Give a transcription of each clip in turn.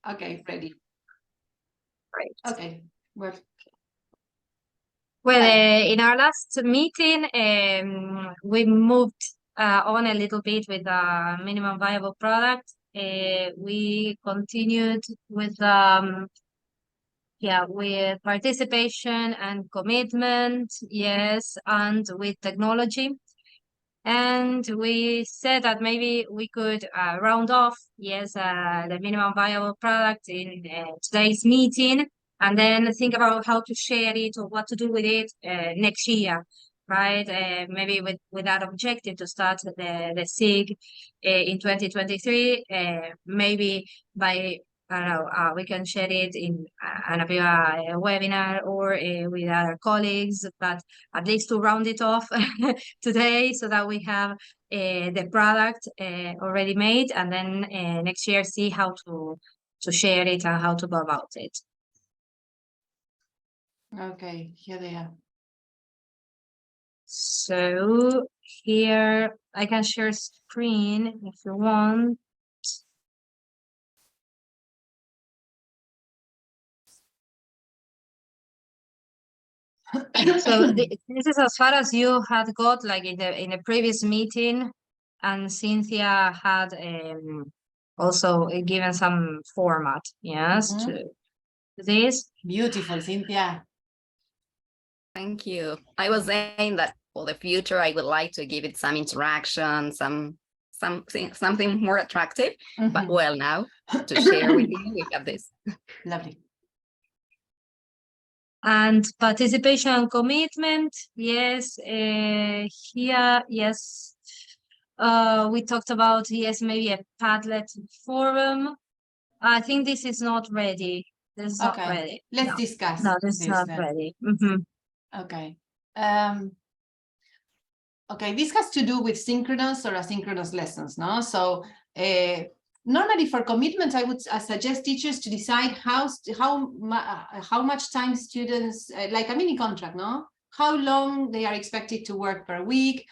Okay, ready. Great. Okay. Well, Hi. in our last meeting, we moved on a little bit with the minimum viable product. We continued with with participation and commitment, yes, and with technology. And we said that maybe we could round off, yes, the minimum viable product in today's meeting, and then think about how to share it or what to do with it next year, right? Maybe with that objective to start the SIG in 2023, maybe by I don't know, we can share it in a webinar or with our colleagues, but at least to round it off today so that we have the product already made, and then next year see how to share it and how to go about it. Okay, here they are. So here I can share screen if you want. So this is as far as you had got, like in the previous meeting, and Cynthia had also given some format, yes, to this. Beautiful, Cynthia. Thank you. I was saying that for the future, I would like to give it some interaction, something more attractive. But well, now to share with you, we have this. Lovely. And participation and commitment, yes, here, yes. We talked about, yes, maybe a Padlet forum. I think this is not ready. This is not ready. Let's discuss. No, this is not ready. Okay. Okay, this has to do with synchronous or asynchronous lessons, no? So normally for commitment, I would suggest teachers to decide how much time students, like a mini contract, no? How long they are expected to work per week.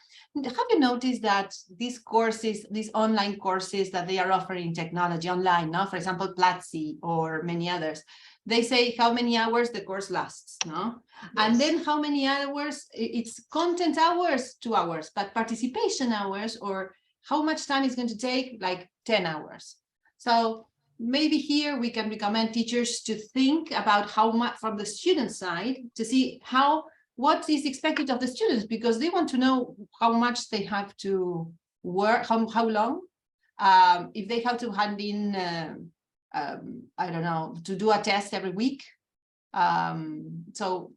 Have you noticed that these courses, these online courses that they are offering technology online, no? For example, Platzi or many others, they say how many hours the course lasts, no? Yes. And then how many hours, it's content hours, 2 hours, but participation hours, or how much time is going to take, like 10 hours. So maybe here we can recommend teachers to think about how much from the student side to see what is expected of the students, because they want to know how much they have to work, how long, if they have to hand in, I don't know, to do a test every week. So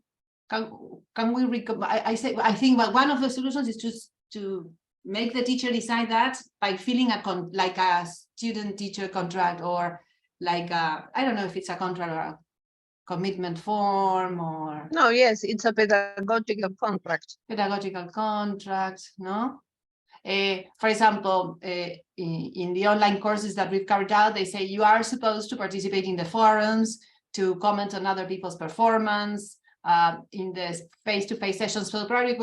can we, I think one of the solutions is just to make the teacher decide that by filling like a student-teacher contract, or like I don't know if it's a contract or a commitment form, or no, yes, it's a pedagogical contract. Pedagogical contract, no? For example, in the online courses that we've carried out, they say you are supposed to participate in the forums, to comment on other people's performance, in the face-to-face sessions for the project.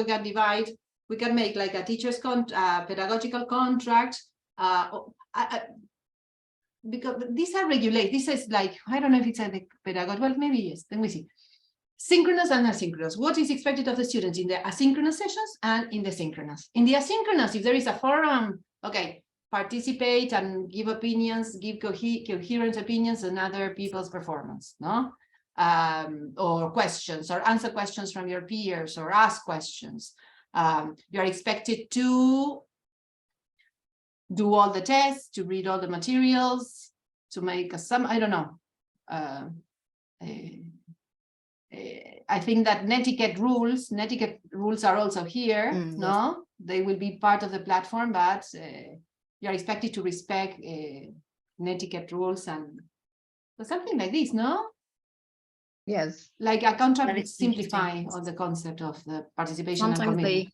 We can make like a teacher's pedagogical contract, because these are regulated. This is like, I don't know if it's a pedagogy, well, maybe yes, then we see. Synchronous and asynchronous. What is expected of the students in the asynchronous sessions and in the synchronous? In the asynchronous, if there is a forum, okay, participate and give opinions, give coherent opinions on other people's performance, no? Or questions, or answer questions from your peers, or ask questions. You are expected to do all the tests, to read all the materials, to make I don't know. I think that netiquette rules are also here, no? Yes. They will be part of the platform, but you're expected to respect netiquette rules and something like this, no? Yes. Like a contract would simplify all the concept of the participation and commitment.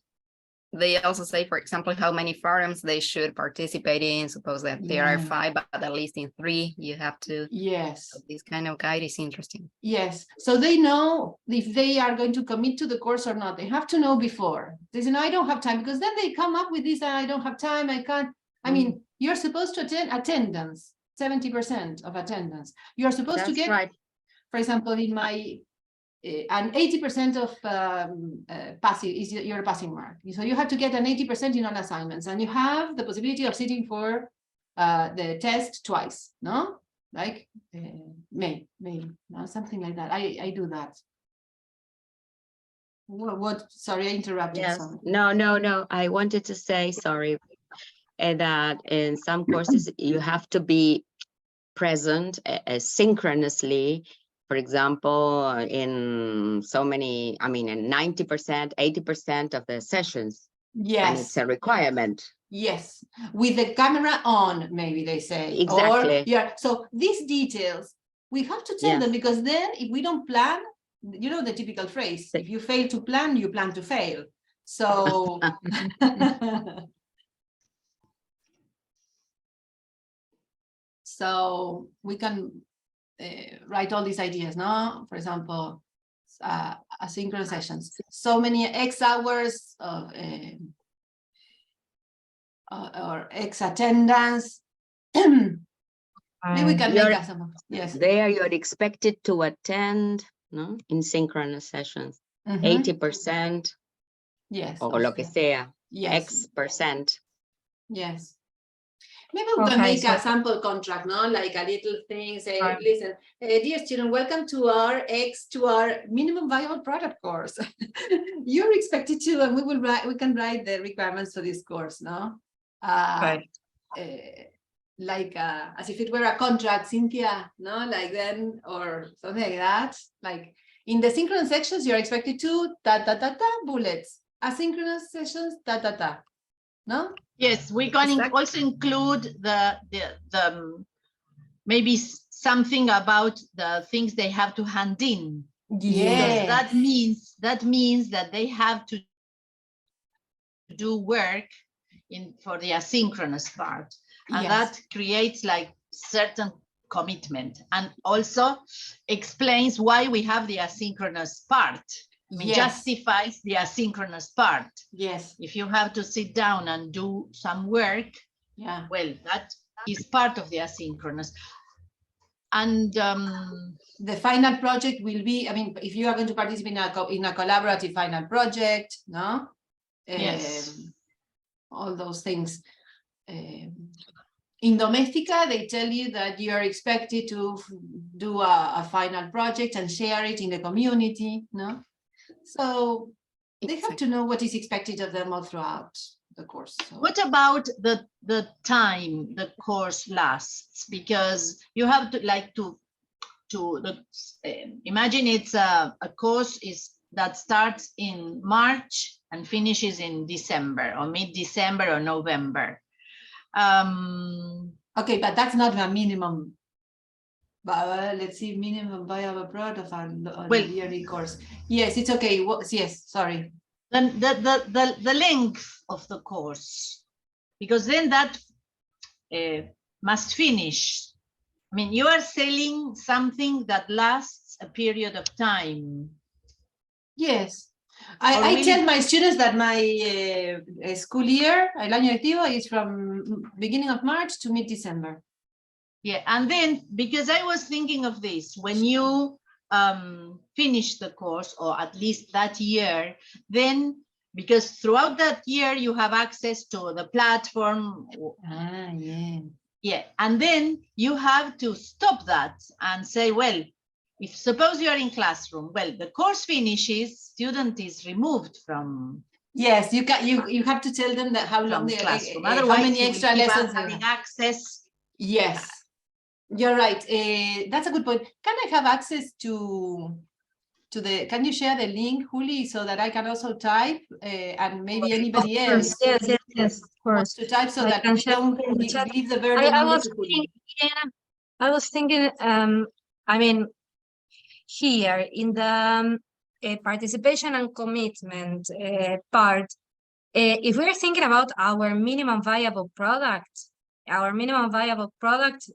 They also say, for example, how many forums they should participate in. Suppose that there are 5, but at least in 3 you have to. Yes. So this kind of guide is interesting. Yes. So they know if they are going to commit to the course or not. They have to know before. They say, no, I don't have time, because then they come up with this, I don't have time, I can't. I mean, you're supposed to attend attendance. 70% of attendance. You're supposed to That's get, right. for example, in my, an 80% of passing is your passing mark. So you have to get an 80% in all assignments, and you have the possibility of sitting for the test twice, no? Like maybe, no? Something like that. I do that. What? Sorry, I interrupted. Yes. Sorry. No. I wanted to say, sorry, that in some courses you have to be present synchronously. For example, in so many, I mean, in 90%, 80% of the sessions. Yes. And it's a requirement. Yes, with the camera on, maybe they say. Exactly. Or, yeah, so these details, we have to tell them, because then if we don't plan, you know the typical phrase, if you fail to plan, you plan to fail. So, so we can write all these ideas, no? For example, asynchronous sessions, so many X hours of or X attendance. Maybe we can make some. Yes. There you're expected to attend, no, in synchronous sessions, 80%. Yes. O lo que sea, Yes. X%. Yes. Maybe we can make a sample contract, no? Like a little thing, say, listen, dear student, welcome to our minimum viable product course. You're expected to, and we can write the requirements for this course, no? Like as if it were a contract, Cynthia, no? Like then, or something like that. Like in the synchronous sections, you're expected to bullets. Asynchronous sessions, no? Yes, we can also include the maybe something about the things they have to hand in. Yes. Because that means that they have to do work for the asynchronous part, and that creates like certain commitment, and also explains why we have the asynchronous part. I mean, justifies the asynchronous part. Yes. If you have to sit down and do some work, well, that is part of the asynchronous. And the final project will be, I mean, if you are going to participate in a collaborative final project, no? Yes. All those things. In Domestika, they tell you that you are expected to do a final project and share it in the community, no? So they have to know what is expected of them all throughout the course. So. What about the time the course lasts? Because you have to imagine it's a course that starts in March and finishes in December or mid-December or November. Okay, but that's not a minimum. But let's see, minimum viable product on the yearly course. Yes, it's okay. Yes, sorry. Then the length of the course, because then that must finish. I mean, you are selling something that lasts a period of time. Yes. I tell my students that my school year, el año lectivo, is from beginning of March to mid-December. Yeah, and then because I was thinking of this, when you finish the course, or at least that year, then because throughout that year you have access to the platform. Yeah, and then you have to stop that and say, well, if suppose you are in classroom, well, the course finishes, student is removed from. Yes, you have to tell them that how long they classroom. Otherwise, how many extra lessons having access. Yes, you're right. That's a good point. Can I have access to the? Can you share the link, Juli, so that I can also type and maybe anybody else? Yes, of course. To type so that we don't leave the burden only to Juli. I was thinking. I mean, here in the participation and commitment part, if we're thinking about our minimum viable product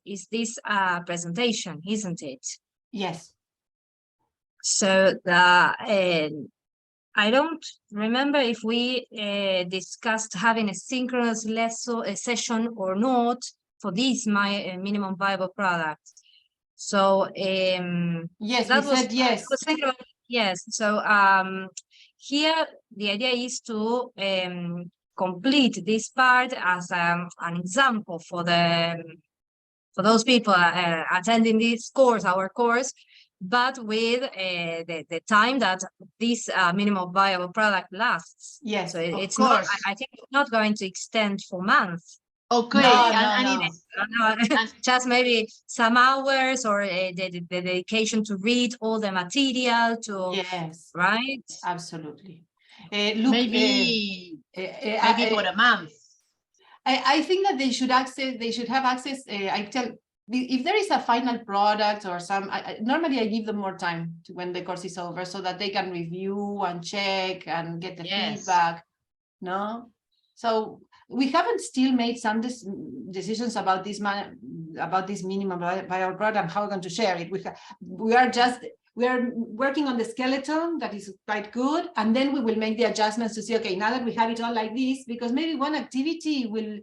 is this presentation, isn't it? Yes. So I don't remember if we discussed having a synchronous session or not, for this minimum viable product. So Yes, that we was said yes. I was thinking about, yes. So here the idea is to complete this part as an example for those people attending this course, our course, but with the time that this minimum viable product lasts. Yes, So of it's not, course. I think it's not going to extend for months. Okay, No, and no. it's and- Just maybe some hours, or the dedication to read all the material, to Yes, right? absolutely. Look, maybe for a month. I think that they should have access. I tell, if there is a final product or some, normally I give them more time to when the course is over, so that they can review and check and get the Yes. feedback. No, so we haven't still made some decisions about this minimum viable product and how we're going to share it. We are working on the skeleton that is quite good, and then we will make the adjustments to see, okay, now that we have it all like this, because maybe one activity will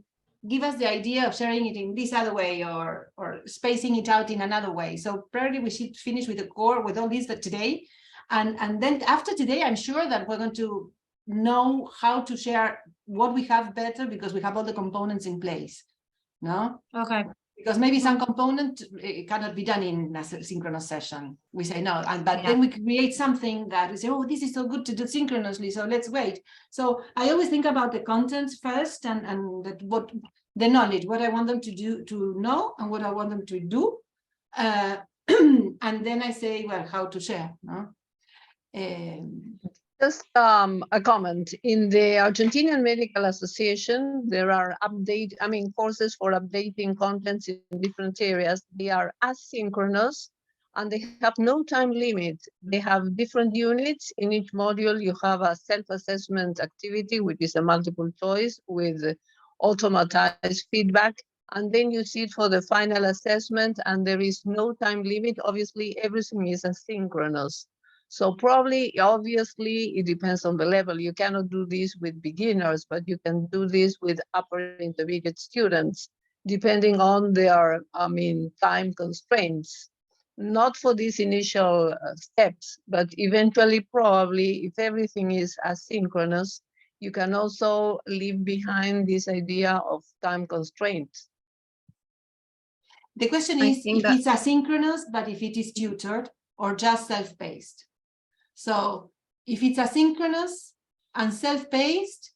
give us the idea of sharing it in this other way, or spacing it out in another way. So probably we should finish with the core, with all this today, and then after today, I'm sure that we're going to know how to share what we have better, because we have all the components in place. No? Okay. Because maybe some component cannot be done in a synchronous session. We say no, but then we create something that we say, oh, this is so good to do synchronously, so let's wait. So I always think about the content first, and what the knowledge, what I want them to do, to know, and what I want them to do, and then I say, well, how to share. No? Just a comment. In the Argentinian Medical Association, there are courses for updating contents in different areas. They are asynchronous and they have no time limit. They have different units. In each module, you have a self-assessment activity, which is a multiple choice with automatized feedback. And then you sit for the final assessment, and there is no time limit. Obviously, everything is asynchronous. So probably, obviously, it depends on the level. You cannot do this with beginners, but you can do this with upper intermediate students, depending on their, time constraints. Not for these initial steps, but eventually, probably, if everything is asynchronous, you can also leave behind this idea of time constraints. The question is if it's asynchronous, but if it is tutored or just self-paced. So if it's asynchronous and self-paced,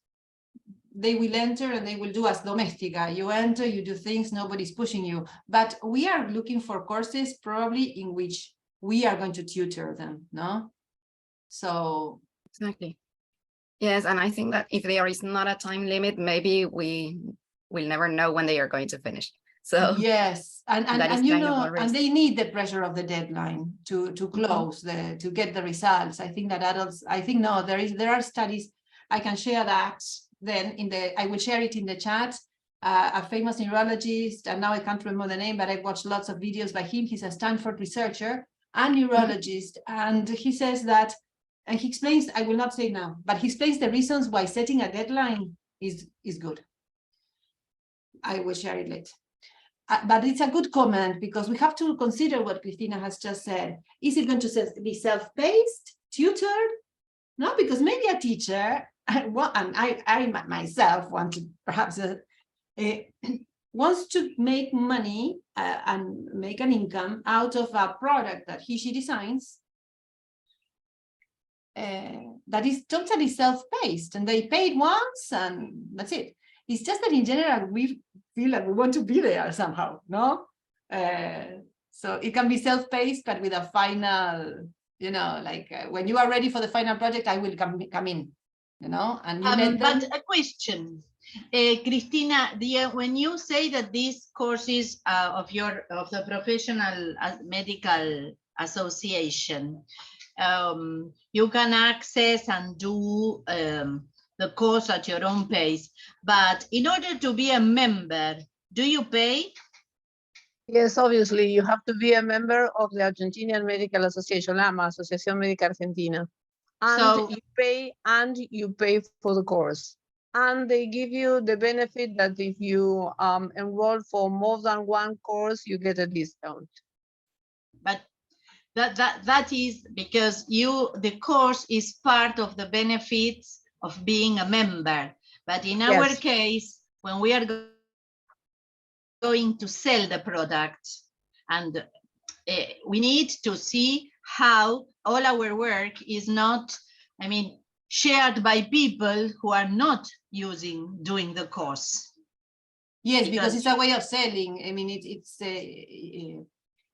they will enter and they will do as domestica. You enter, you do things, nobody's pushing you. But we are looking for courses probably in which we are going to tutor them, no? So exactly. Yes, and I think that if there is not a time limit, maybe we will never know when they are going to finish. So yes, and you know, and they need the pressure of the deadline to close to get the results. I think that adults, no, there are studies. I can share that then I will share it in the chat. A famous neurologist, and now I can't remember the name, but I've watched lots of videos by him. He's a Stanford researcher and neurologist, and he says that, and he explains, I will not say now, but he explains the reasons why setting a deadline is good. I will share it later. But it's a good comment, because we have to consider what Cristina has just said. Is it going to be self-paced, tutored? No, because maybe a teacher, and I myself want to perhaps wants to make money and make an income out of a product that she designs that is totally self-paced, and they paid once and that's it. It's just that in general, we feel like we want to be there somehow, no? So it can be self-paced, but with a final, like when you are ready for the final project, I will come in, and you let them. But a question, Cristina, when you say that these courses of the Professional Medical Association, you can access and do the course at your own pace, but in order to be a member, do you pay? Yes, obviously, you have to be a member of the Argentinian Medical Association, AMA, Asociación Médica Argentina. And you pay for the course. And they give you the benefit that if you enroll for more than one course, you get a discount. But that is because the course is part of the benefits of being a member. But in our Yes. case, when we are going to sell the product, and we need to see how all our work is not, I mean, shared by people who are not doing the course. Yes, because it's a way of selling. I mean,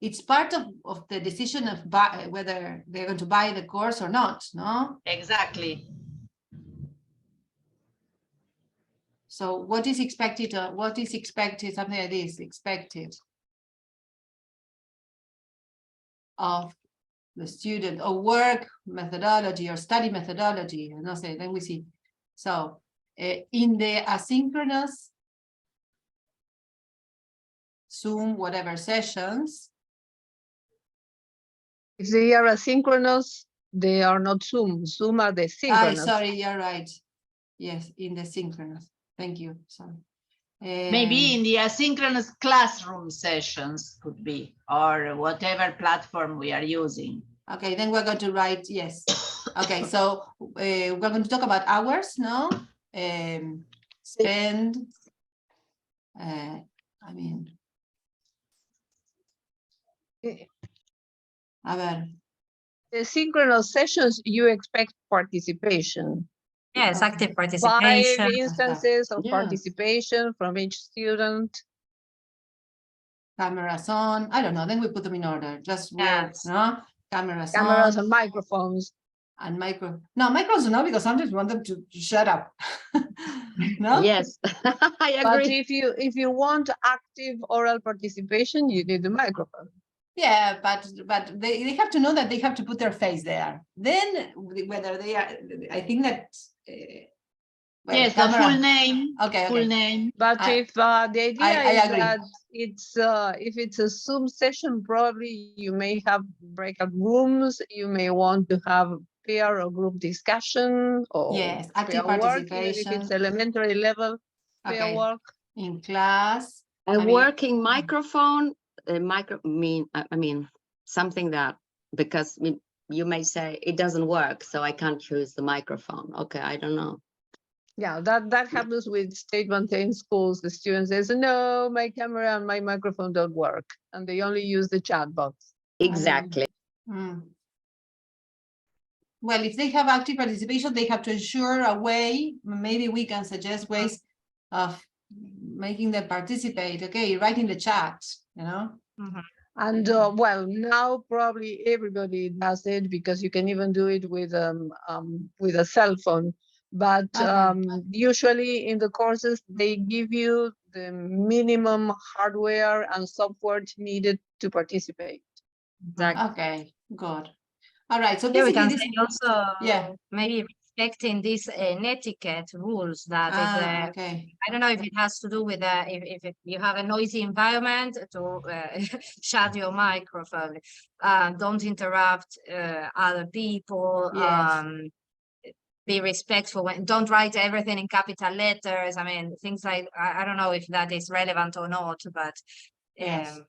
it's part of the decision of whether they're going to buy the course or not, no? Exactly. So what is expected, something like this, expected of the student, or work methodology or study methodology, and I'll say, then we see. So in the asynchronous Zoom, whatever sessions. If they are asynchronous, they are not Zoom. Zoom are the synchronous. Sorry, you're right. Yes, in the synchronous. Thank you. Sorry. Maybe in the asynchronous classroom sessions could be, or whatever platform we are using. Okay, then we're going to write, yes. Okay, so we're going to talk about hours now. Spend, I mean, a ver. The synchronous sessions, you expect participation. Yes, Okay. active 5 participation. instances of Yes. participation from each student. Cameras on, I don't know, then we put them in order, just words, Yes. no? Cameras Cameras on, and microphones. and micros no, because sometimes we want them to shut up. No? Yes, I But agree. if you want active oral participation, you need the microphone. Yeah, but they have to know that they have to put their face there. Then whether they are, I think that well, Yes, the camera- full name. Okay, Full okay. name. But I- if the idea I is agree. that it's if it's a Zoom session, probably you may have breakout rooms. You may want to have peer or group discussion or Yes, active peer work, even if participation. it's elementary level peer Okay, work. in class. A I mean- working microphone, I mean, something that, because you may say it doesn't work, so I can't use the microphone. Okay, I don't know. Yeah, that happens with state-maintained schools. The student says, no, my camera and my microphone don't work, and they only use the chat box. Exactly. Mm. Well, if they have active participation, they have to ensure a way, maybe we can suggest ways of making them participate. Okay, write in the chat, you know? Mhm. And well, now probably everybody does it because you can even do it with a cell phone. But Okay. usually in the courses, they give you the minimum hardware and software needed to participate. Exactly. Okay, good. All right, so Yeah, we basically can this, say also yeah. maybe respecting these netiquette rules that if okay. I don't know if it has to do with if you have a noisy environment to shut your microphone, don't interrupt other people. Yes. Be respectful when don't write everything in capital letters. I mean, things like I don't know if that is relevant or not, but Yes. um,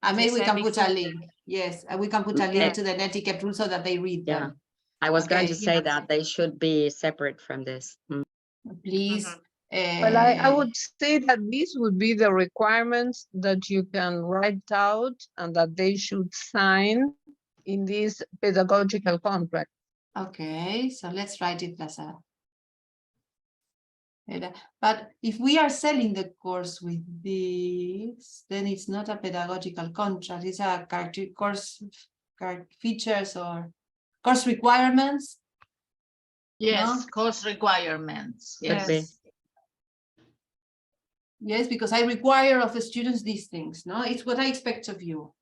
And maybe you we said can put a before- link. Yes, and we can put a link Yeah. to the etiquette rules so that they read Yeah. them. I was going to Okay. say Yeah. that they should be separate from this. Please. Mhm. Well, I would say that these would be the requirements that you can write out and that they should sign in this pedagogical contract. Okay, so let's write it as a. But if we are selling the course with this, then it's not a pedagogical contract. It's a course features or course requirements. Yes, No? course requirements. Could be. Yes. Yes, because I require of the students these things. No, it's what I expect of you.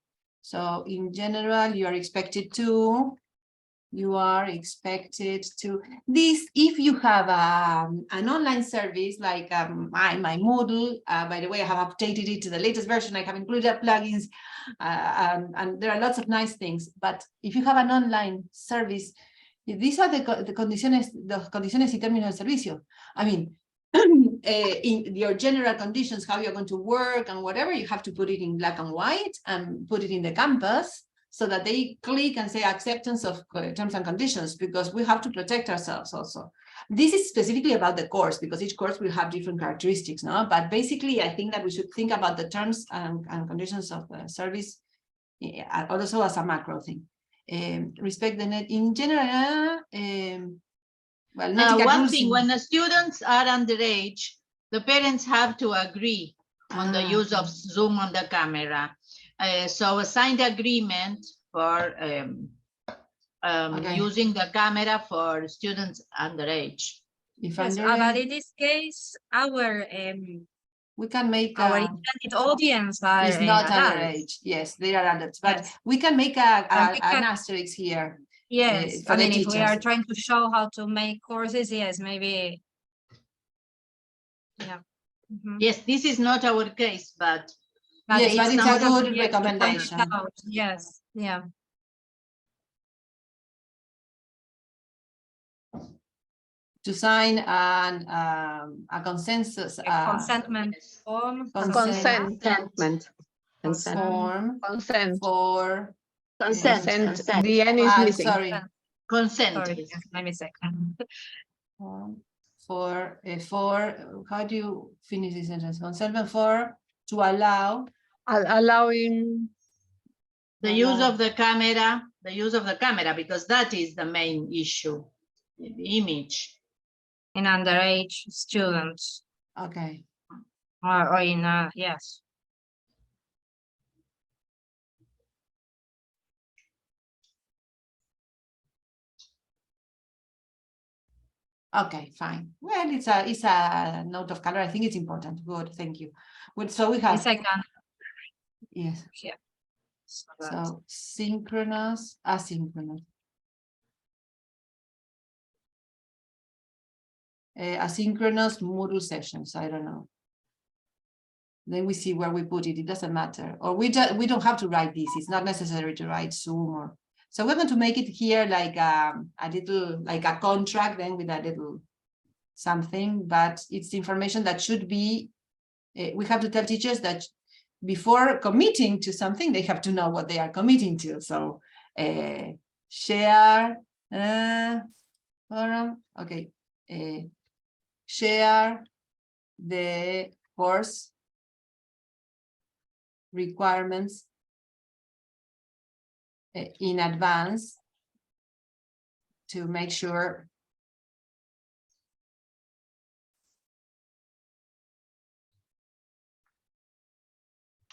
So in general, you are expected to. You are expected to this if you have an online service like my Moodle. By the way, I have updated it to the latest version. I have included plugins and there are lots of nice things. But if you have an online service, these are the condiciones y términos del servicio. I mean, in your general conditions, how you're going to work and whatever, you have to put it in black and white and put it in the campus so that they click and say acceptance of terms and conditions, because we have to protect ourselves also. This is specifically about the course, because each course will have different characteristics, no? But basically, I think that we should think about the terms and conditions of the service also as a macro thing. Respect the net in general. Well, one thing, when the students are underage, the parents have to agree on the use of Zoom on the camera. So a signed agreement for using the camera for students underage. If Yes, underage, but in this case, our we can make our intended audience are is not adults. underage. Yes, they are adults, but Yes. we can make And we an can- asterisk here. Yes, for I the mean, if we are teachers. trying to show how to make courses, yes, maybe. Yeah. Mhm. Yes, this is not our case, but Yes, but it's a something good yes, to point it recommendation. out, yes, yeah. To sign a consensus Consentment form. consent Consent. Consent. form Consent. for Consent. Consent. Consent. The N is missing. sorry, consent. Sorry, yes, my mistake. for how do you finish this sentence? Consent for to allow Allowing The use of the camera, because that is the main issue, the image. In underage students, okay. or in, yes. Okay, fine. Well, it's a note of color. I think it's important. Good, thank you. Well, so we have It's like, yes. yeah. So synchronous, asynchronous. Asynchronous Moodle sessions. I don't know. Then we see where we put it. It doesn't matter. Or we don't have to write this. It's not necessary to write Zoom or. So we're going to make it here like a little, like a contract, then with a little something, but it's information that should be, we have to tell teachers that before committing to something, they have to know what they are committing to. So share, forum, okay, share the course requirements in advance to make sure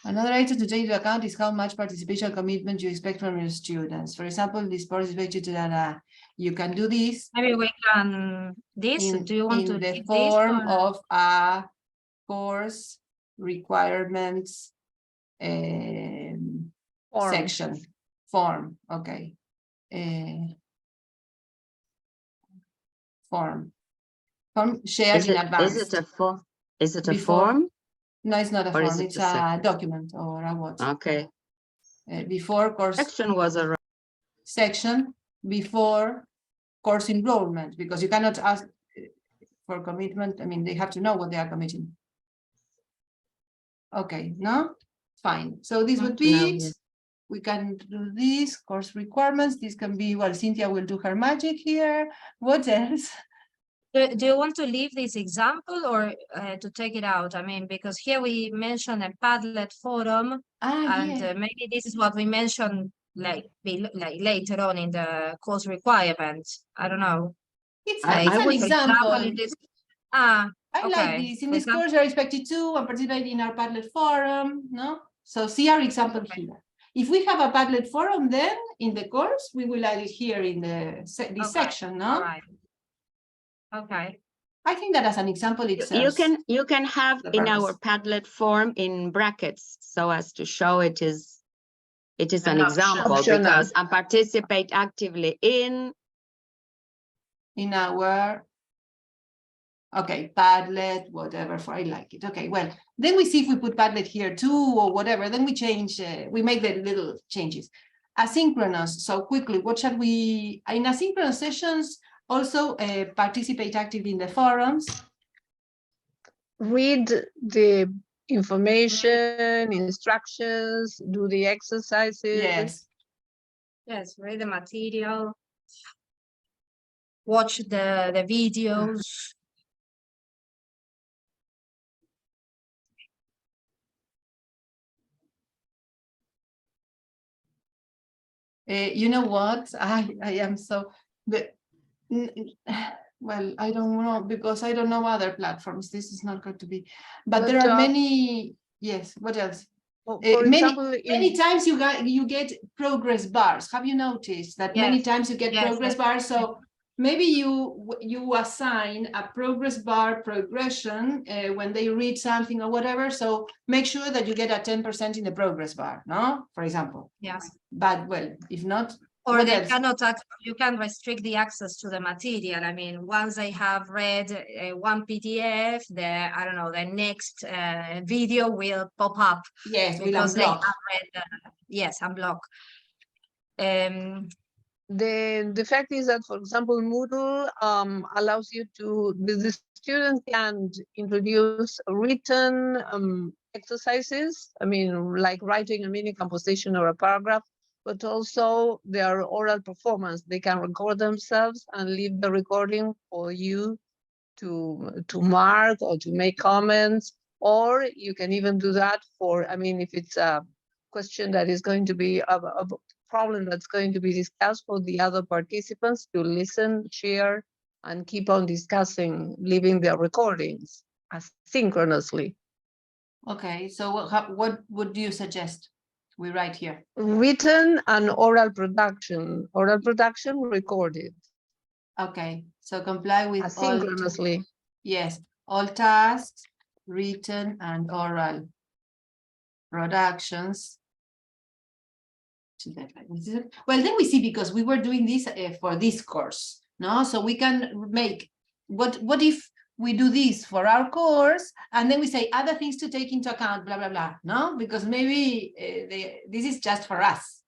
another item to take into account is how much participation commitment you expect from your students. For example, this participation to that you can do this. Maybe we can this. Do you want to in the keep form this, or? of a course requirements form. section form? Okay, form shared in advance. Is it a form? Is it a Before- form? No, it's not a Or is form. it It's a a section? document or a what? Okay. Before course Section was a section before course enrollment, because you cannot ask for commitment. I mean, they have to know what they are committing. Okay, no, fine. So this would be No, it. yes. We can do this course requirements. This can be, well, Cynthia will do her magic here. What else? Do you want to leave this example or to take it out? I mean, because here we mentioned a Padlet forum, and Yeah. maybe this is what we mentioned like later on in the course requirements. I don't know. It's I an would- For example. in this, I I like this. In For this course, you're expected to participate in our Padlet forum, no? So see our example here. If we have a Padlet forum, then in the course, we will add it here in this Okay, section, no? all right. Okay. I think that as an example, it You serves. can have the in our purpose. Padlet form in brackets so as to show it is an An option. example Optional. because I participate actively in our, okay, Padlet, whatever, for I like it. Okay, well, then we see if we put Padlet here too or whatever, then we change, we make the little changes. Asynchronous, so quickly, what shall we, in asynchronous sessions, also participate actively in the forums. read the information, instructions, do the exercises. Yes. Yes, read the material, watch the videos. You know what? I am so the well, I don't know because I don't know other platforms. This is not going to be, but there But, are many. Yes. What else? For Many example, many times you get progress bars. Have you noticed that many Yes. times you get Yes, progress yes. bars? So maybe you assign a progress bar progression when they read something or whatever. So make sure that you get a 10% in the progress bar, no? For example. Yes. But well, if not, Or what they else? cannot, you can restrict the access to the material. I mean, once they have read one PDF, I don't know, the next video will pop up Yes, we'll because they have unblock. read, yes, unblock. the fact is that, for example, Moodle allows you to, the student can introduce written exercises. I mean, like writing a mini composition or a paragraph, but also their oral performance. They can record themselves and leave the recording for you to mark or to make comments, or you can even do that for, I mean, if it's a question that is going to be a problem that's going to be discussed for the other participants to listen, share, and keep on discussing, leaving their recordings asynchronously. Okay, so what would you suggest? We write here. Written and oral production recorded Okay, so comply with all. asynchronously. Yes, all tasks, written and oral productions. Well, then we see, because we were doing this for this course, no? So we can make, what if we do this for our course, and then we say other things to take into account, blah, blah, blah, no? Because maybe this is just for us.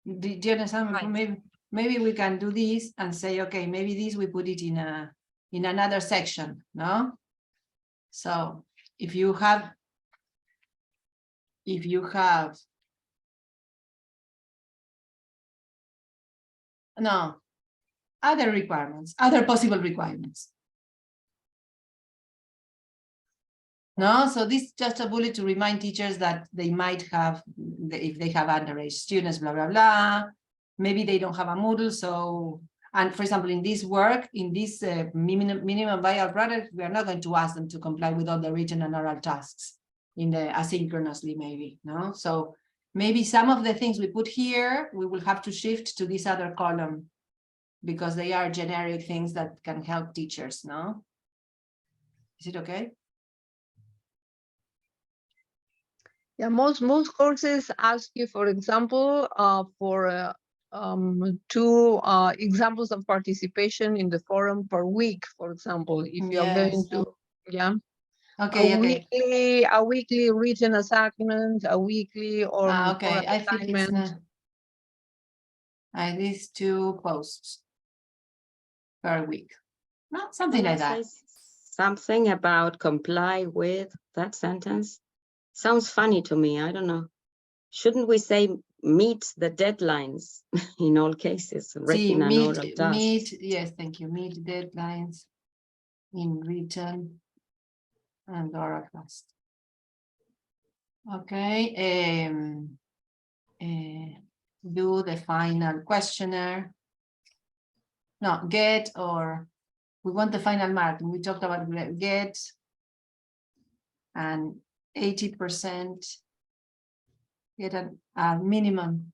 Do you understand? Right. Maybe we can do this and say, okay, maybe this we put it in another section, no? So if you have no other requirements, other possible requirements. No, so this is just a bullet to remind teachers that they might have, if they have underage students, blah, blah, blah. Maybe they don't have a Moodle, so, and for example, in this work, in this minimum viable product, we are not going to ask them to comply with all the written and oral tasks in the asynchronously, maybe, no? So maybe some of the things we put here, we will have to shift to this other column, because they are generic things that can help teachers, no? Is it okay? Yeah, most courses ask you, for example, for 2 examples of participation in the forum per week, for example, if you're going Yes. to, yeah. Okay, A weekly written assignment, a weekly or okay, oral I think it's assignment. these 2 posts per week. No, something like that. Something about comply with that sentence. Sounds funny to me. I don't know. Shouldn't we say meet the deadlines in all cases, See, written and oral tasks? yes, thank you. Meet deadlines in written and oral tasks. Okay, do the final questionnaire. No, get, or we want the final mark. We talked about get and 80%, get a minimum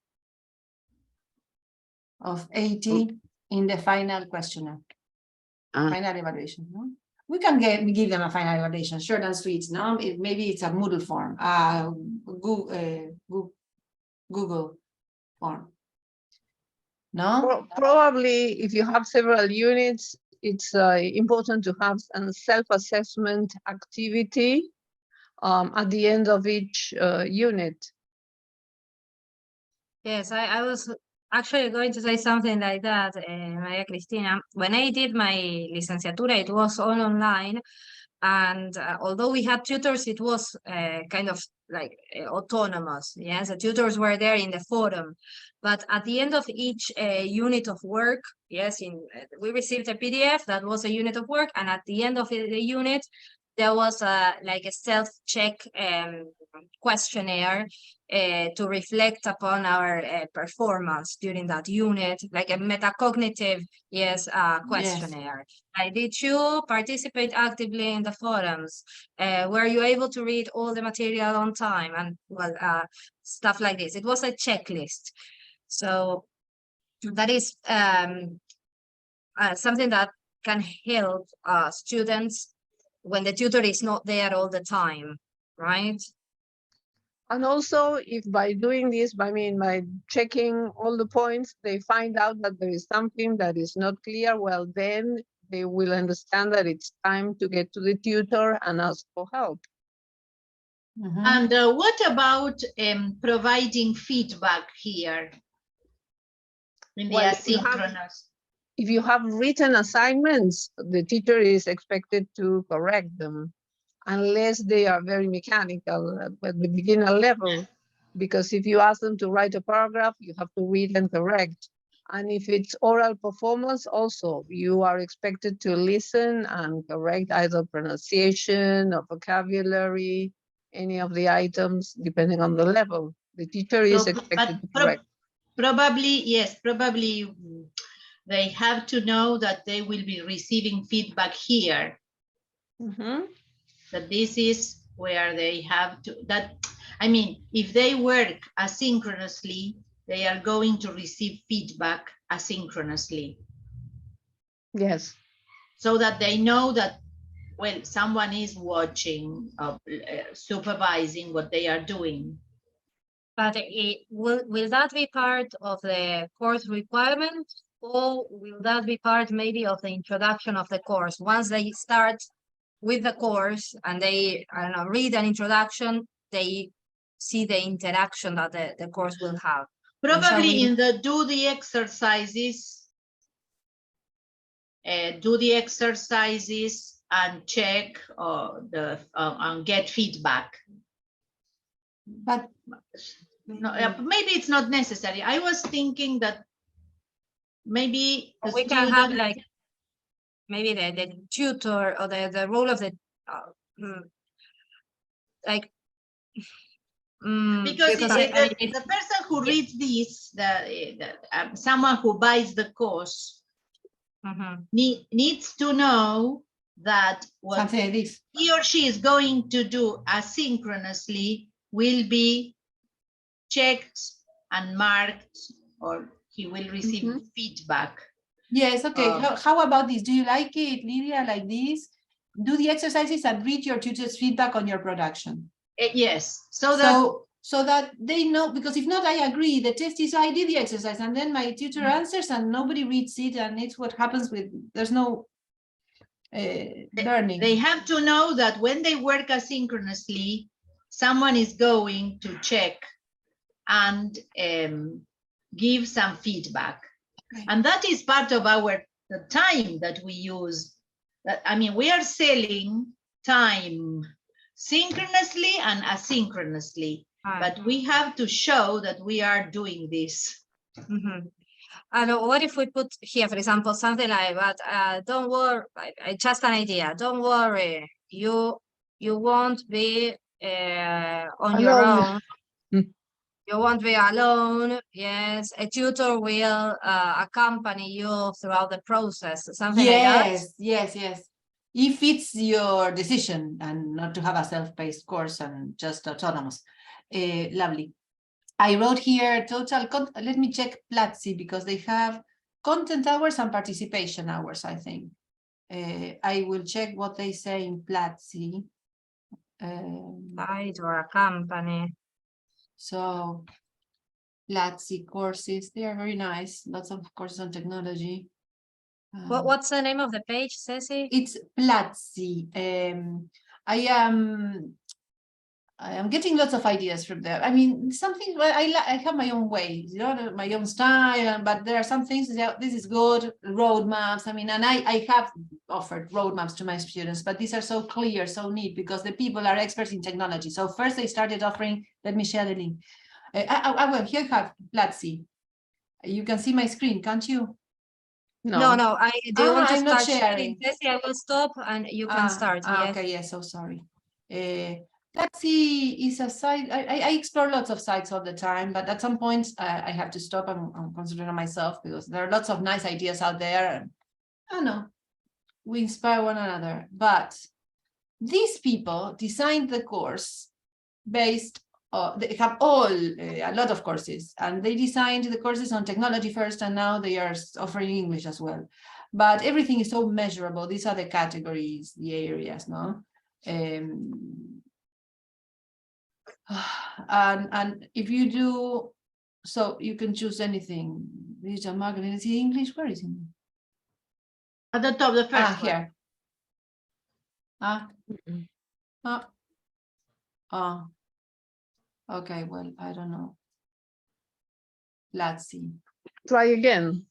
of 80 in the final questionnaire, final evaluation. No? We can give them a final evaluation, short and sweet. No, maybe it's a Moodle form, Google form. No, Probably if you have several units, it's important to have a self-assessment activity at the end of each unit. Yes, I was actually going to say something like that, Maria Cristina. When I did my licenciatura, it was all online. And although we had tutors, it was kind of like autonomous. Yes, the tutors were there in the forum, but at the end of each unit of work, yes, we received a PDF that was a unit of work, and at the end of the unit, there was like a self-check questionnaire to reflect upon our performance during that unit, like a metacognitive, yes, questionnaire. Like, did you participate actively in the forums? Were you able to read all the material on time? And well, stuff like this. It was a checklist. So that is something that can help students when the tutor is not there all the time, right? And also, if by doing this, by checking all the points, they find out that there is something that is not clear, well, then they will understand that it's time to get to the tutor and ask for help. And what about providing feedback here in the Well, asynchronous? If you have written assignments, the teacher is expected to correct them, unless they are very mechanical at the beginner level. Because if you ask them to write a paragraph, you have to read and correct. And if it's oral performance, also, you are expected to listen and correct either pronunciation or vocabulary, any of the items, depending on the level. The teacher is expected to correct. Probably, yes, probably they have to know that they will be receiving feedback here. That this is where they have to, if they work asynchronously, they are going to receive feedback asynchronously. Yes. So that they know that, well, someone is watching, supervising what they are doing. But will that be part of the course requirement, or will that be part maybe of the introduction of the course? Once they start with the course and they, I don't know, read an introduction, they see the interaction that the course will have. Probably in the do the exercises and check and get feedback. But no, maybe it's not necessary. I was thinking that maybe we can have like maybe the tutor or the role of the like because the person who reads this, someone who buys the course needs to know that what he or she is going to do asynchronously will be checked and marked, or he will receive feedback. Yes, okay. How about this? Do you like it, Lydia, like this? Do the exercises and read your tutor's feedback on your production. Yes, so that they know, because if not, I agree. The test is, I did the exercise and then my tutor answers and nobody reads it, and it's what happens with, there's no learning. They have to know that when they work asynchronously, someone is going to check and give some feedback. Okay. And that is part of the time that we use. We are selling time synchronously and asynchronously, but we have to show that we are doing this. And what if we put here, for example, something like that? Don't worry, just an idea. Don't worry, you won't be on your own. You won't be alone. Yes, a tutor will accompany you throughout the process. Something like that. Yes. If it's your decision and not to have a self-paced course and just autonomous. Lovely. I wrote here total, let me check Platzi, because they have content hours and participation hours, I think. I will check what they say in Platzi. Guide or accompany. So Platzi courses, they are very nice. Lots of courses on technology. What's the name of the page, Ceci? It's Platzi. I am I am getting lots of ideas from there. I mean, something, well, I have my own way, you know, my own style, but there are some things that this is good, roadmaps. I mean, and I have offered roadmaps to my students, but these are so clear, so neat, because the people are experts in technology. So first they started offering, let me share the link. Well, here I have Platzi. You can see my screen, can't you? No, do you want to I'm not start sharing. Ceci, I will stop and you can start. Yes. Okay, yes, so sorry. Platzi is a site, I explore lots of sites all the time, but at some point I have to stop and concentrate on myself, because there are lots of nice ideas out there. And I don't know, we inspire one another. But these people designed the course based they have a lot of courses, and they designed the courses on technology first, and now they are offering English as well. But everything is so measurable. These are the categories, the areas, no? And if you do, so you can choose anything. Digital marketing, is it English? Where is it? At the top, the first one. Here. Mm-mm. Okay, well, I don't know. Let's see. Try again.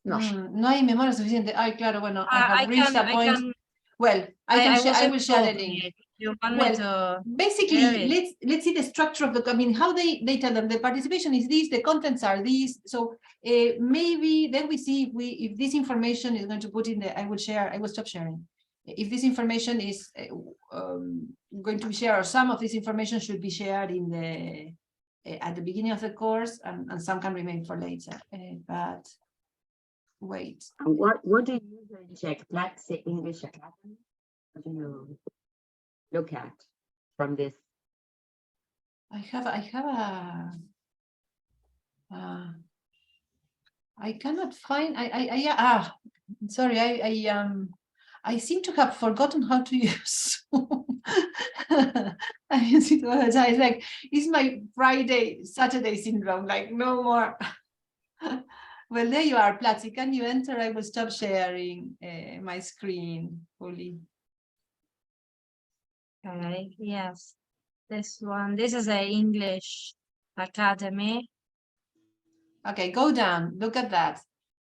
No. No hay memoria suficiente. Ay, claro, bueno, I have I reached can, a point. Well, I will share the link. You want me Well, to basically, share it? let's see the structure of the, I mean, how they tell them the participation is this, the contents are these. So maybe then we see if this information is going to put in the, I will stop sharing. If this information is going to be shared, or some of this information should be shared in the at the beginning of the course, and some can remain for later. But wait. And what do you usually check? Platzi English Academy? What do you look at from this? I cannot find. Sorry. I seem to have forgotten how to use. I use it all the time. It's like, it's my Saturday syndrome. Like, no more. Well, there you are, Platzi. Can you enter? I will stop sharing my screen fully. Okay, yes. This one, this is a English Academy. Okay, go down, look at that.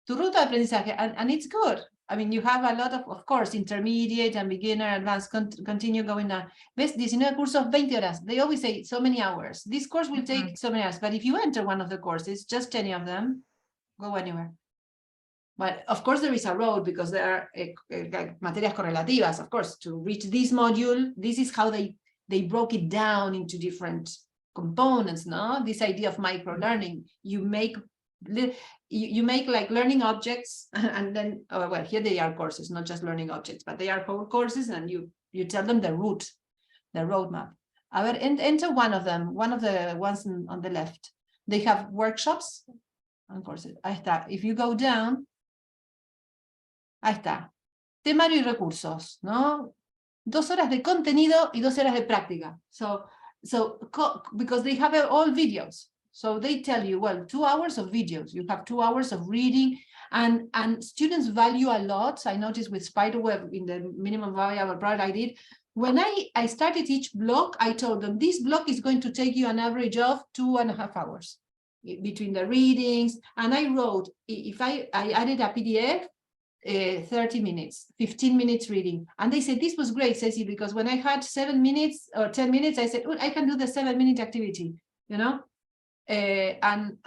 Tu ruta de aprendizaje, and it's good. I mean, you have a lot of course, intermediate and beginner, advanced, continue going down. ¿Ves? 19 cursos, 20 horas. They always say so many hours. This course will take so many hours, but if you enter one of the courses, just any of them, go anywhere. But of course, there is a road, because there are materias correlativas, of course, to reach this module. This is how they broke it down into different components, no? This idea of micro learning, you make like learning objects, and then well, here they are courses, not just learning objects, but they are whole courses, and you tell them the route, the roadmap. Enter one of them, one of the ones on the left. They have workshops and courses. Ahí está. If you go down, ahí está. Temario y recursos, ¿no? 2 horas de contenido y 2 horas de práctica. So because they have all videos. So they tell you, well, 2 hours of videos, you have 2 hours of reading, and students value a lot. I noticed with Spiderweb in the minimum viable product I did, when I started each block, I told them this block is going to take you an average of 2.5 hours between the readings. And I wrote, if I added a PDF, 30 minutes, 15 minutes reading. And they said, this was great, Ceci, because when I had 7 minutes or 10 minutes, I said, oh, I can do the 7-minute activity, you know? And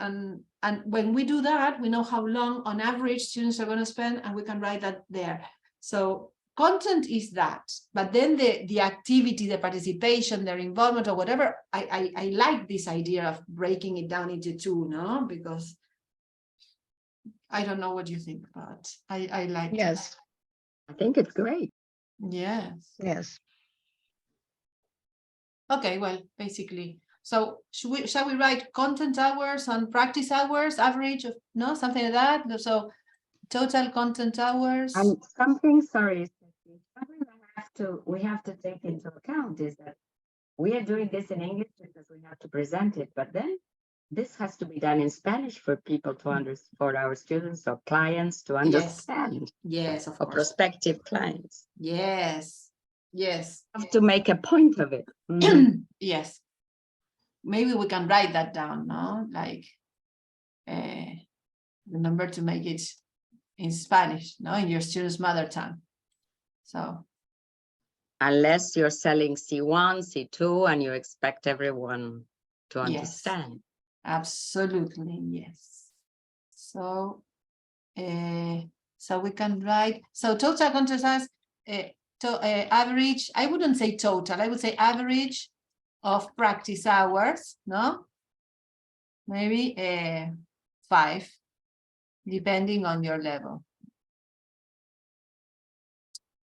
when we do that, we know how long on average students are going to spend, and we can write that there. So content is that, but then the activity, the participation, their involvement or whatever, I like this idea of breaking it down into 2, no? Because I don't know what you think, but I like Yes. I think it's great. Yes. Yes. Okay, well, basically, so shall we write content hours and practice hours, average of, no, something like that? So total content hours. And something, sorry, something we have to take into account is that we are doing this in English because we have to present it, but then this has to be done in Spanish for people to understand, for our students or clients to understand. Yes, of or course. prospective clients. Yes. Yes. Have to make a point of it. Mhm. Yes. Maybe we can write that down, no? Like, remember to make it in Spanish, no? In your student's mother tongue. So, Unless you're selling C1, C2, and you expect everyone to Yes. understand. absolutely, yes. So, so we can write, so total consciousness, average, I wouldn't say total, I would say average of practice hours, no? Maybe 5, depending on your level.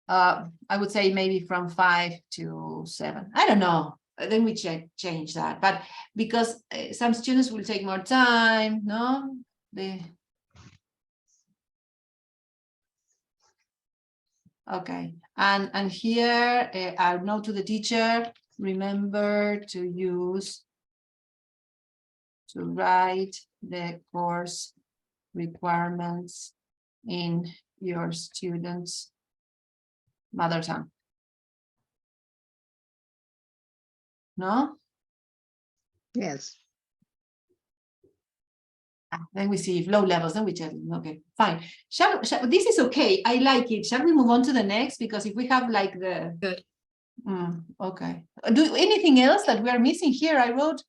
I would say maybe from 5 to 7. I don't know. Then we change that. But because some students will take more time, no? Okay. And here, I'll note to the teacher, remember to write the course requirements in your students' mother tongue. No? Yes. Then we see if low levels, then we tell them, okay, fine. This is okay, I like it. Shall we move on to the next? Because if we have like the... Good. Okay. Do anything else that we are missing here? I wrote,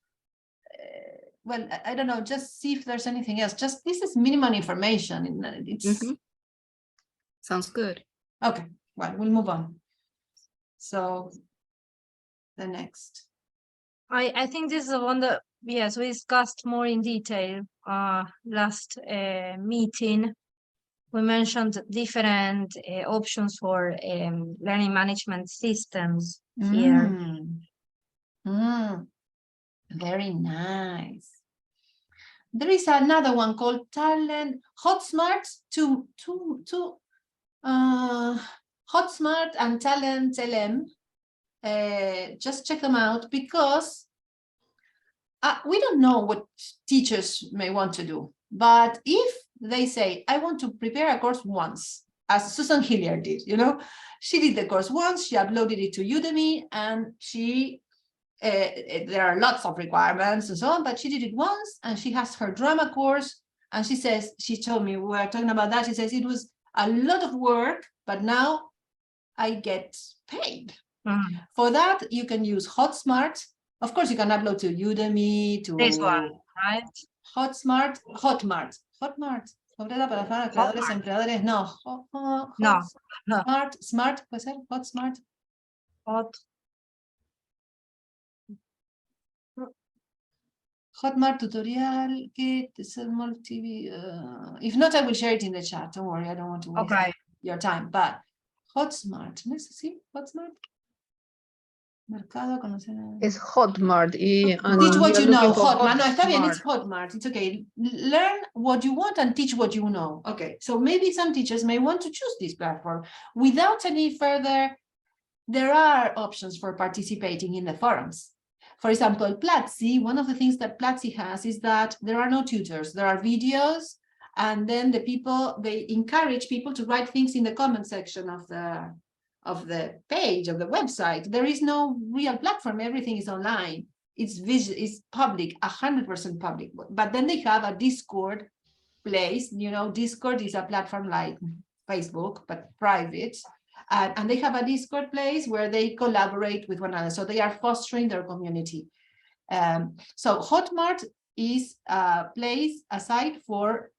well, I don't know, just see if there's anything else. Just this is minimum information. It's Sounds good. okay. Well, we'll move on. So the next. I think this is the one that, yes, we discussed more in detail last meeting. We mentioned different options for learning management systems here. Very nice. There is another one called Talent Hotsmart Hotsmart and Talent LM. Just check them out because we don't know what teachers may want to do. But if they say, I want to prepare a course once, as Susan Hilliard did, you know, she did the course once, she uploaded it to Udemy, and she there are lots of requirements and so on, but she did it once, and she has her drama course, and she says, she told me, we were talking about that, she says it was a lot of work, but now I get paid. For that, you can use Hotsmart. Of course, you can upload to Udemy, to This one, right? Hotmart. Obrera para creadores, empleadores, no. No. Smart, puede ser, Hotsmart. Hotmart tutorial, Kit, small TV. If not, I will share it in the chat. Don't worry, I don't want to waste your time. But Hotsmart, ¿no es así? Hotsmart. Mercado, conocer. It's Hotmart. Teach what you know. Hotmart. No, está bien, it's Hotmart. It's okay. Learn what you want and teach what you know. Okay, so maybe some teachers may want to choose this platform. Without any further, there are options for participating in the forums. For example, Platzi, one of the things that Platzi has is that there are no tutors, there are videos, and then they encourage people to write things in the comment section of the page of the website. There is no real platform, everything is online. It's public, 100% public. But then they have a Discord place, you know, Discord is a platform like Facebook, but private. And they have a Discord place where they collaborate with one another. So they are fostering their community. So Hotmart is a place, a site for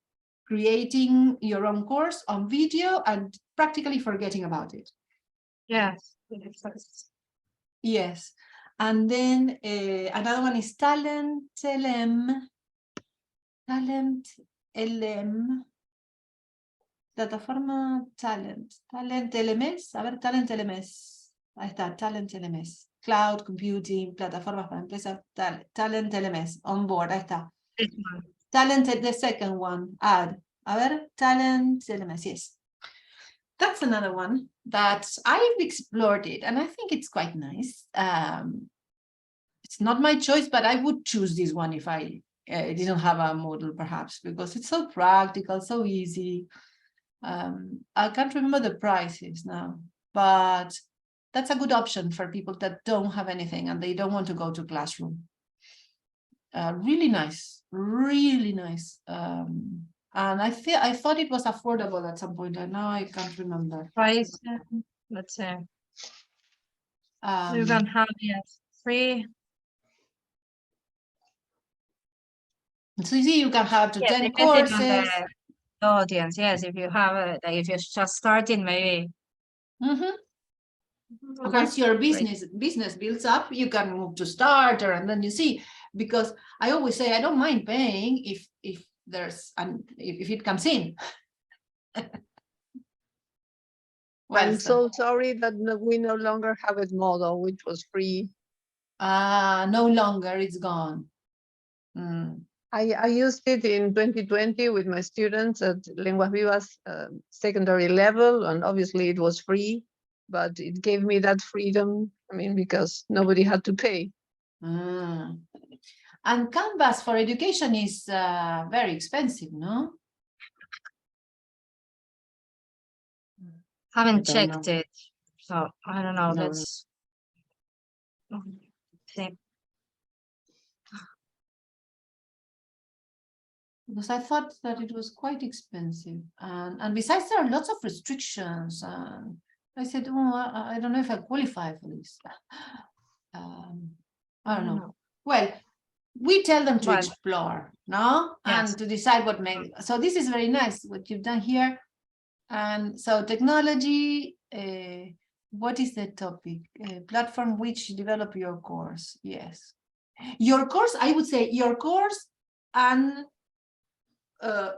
creating your own course on video and practically forgetting about it. Yes. Yes. And then another one is Talent LM. Talent LM. Plataforma Talent LMS, a ver, Talent LMS, ahí está, Talent LMS, Cloud Computing, plataformas para empresas, Talent LMS, on board, ahí está. Talent, the second one, add, a ver, Talent LMS, yes. That's another one that I've explored it, and I think it's quite nice. It's not my choice, but I would choose this one if I didn't have a model, perhaps, because it's so practical, so easy. I can't remember the prices now, but that's a good option for people that don't have anything and they don't want to go to classroom. Really nice, really nice. And I thought it was affordable at some point, and now I can't remember. Price, let's say. You can have free. So you see, you can have to Yes, 10 depending on courses. the audience. Yes, if you have like if you're just starting, maybe. Mhm. Okay, Once your great. business builds up, you can move to starter, and then you see. Because I always say I don't mind paying if there's if it comes in. Well, I'm so sorry that we no longer have a model, which was free. no longer, it's gone. I used it in 2020 with my students at Lenguas Vivas secondary level, and obviously it was free, but it gave me that freedom, I mean, because nobody had to pay. And Canvas for education is very expensive, no? Haven't checked it, so I don't know. No. Let's see. Because I thought that it was quite expensive, and besides there are lots of restrictions. And I said, oh, I don't know if I qualify for this. I don't know. Well, we tell them to Well, explore, no, yes. and to decide what makes. So this is very nice what you've done here. And so technology. What is the topic? Platform which develop your course. Yes, your course. I would say your course and.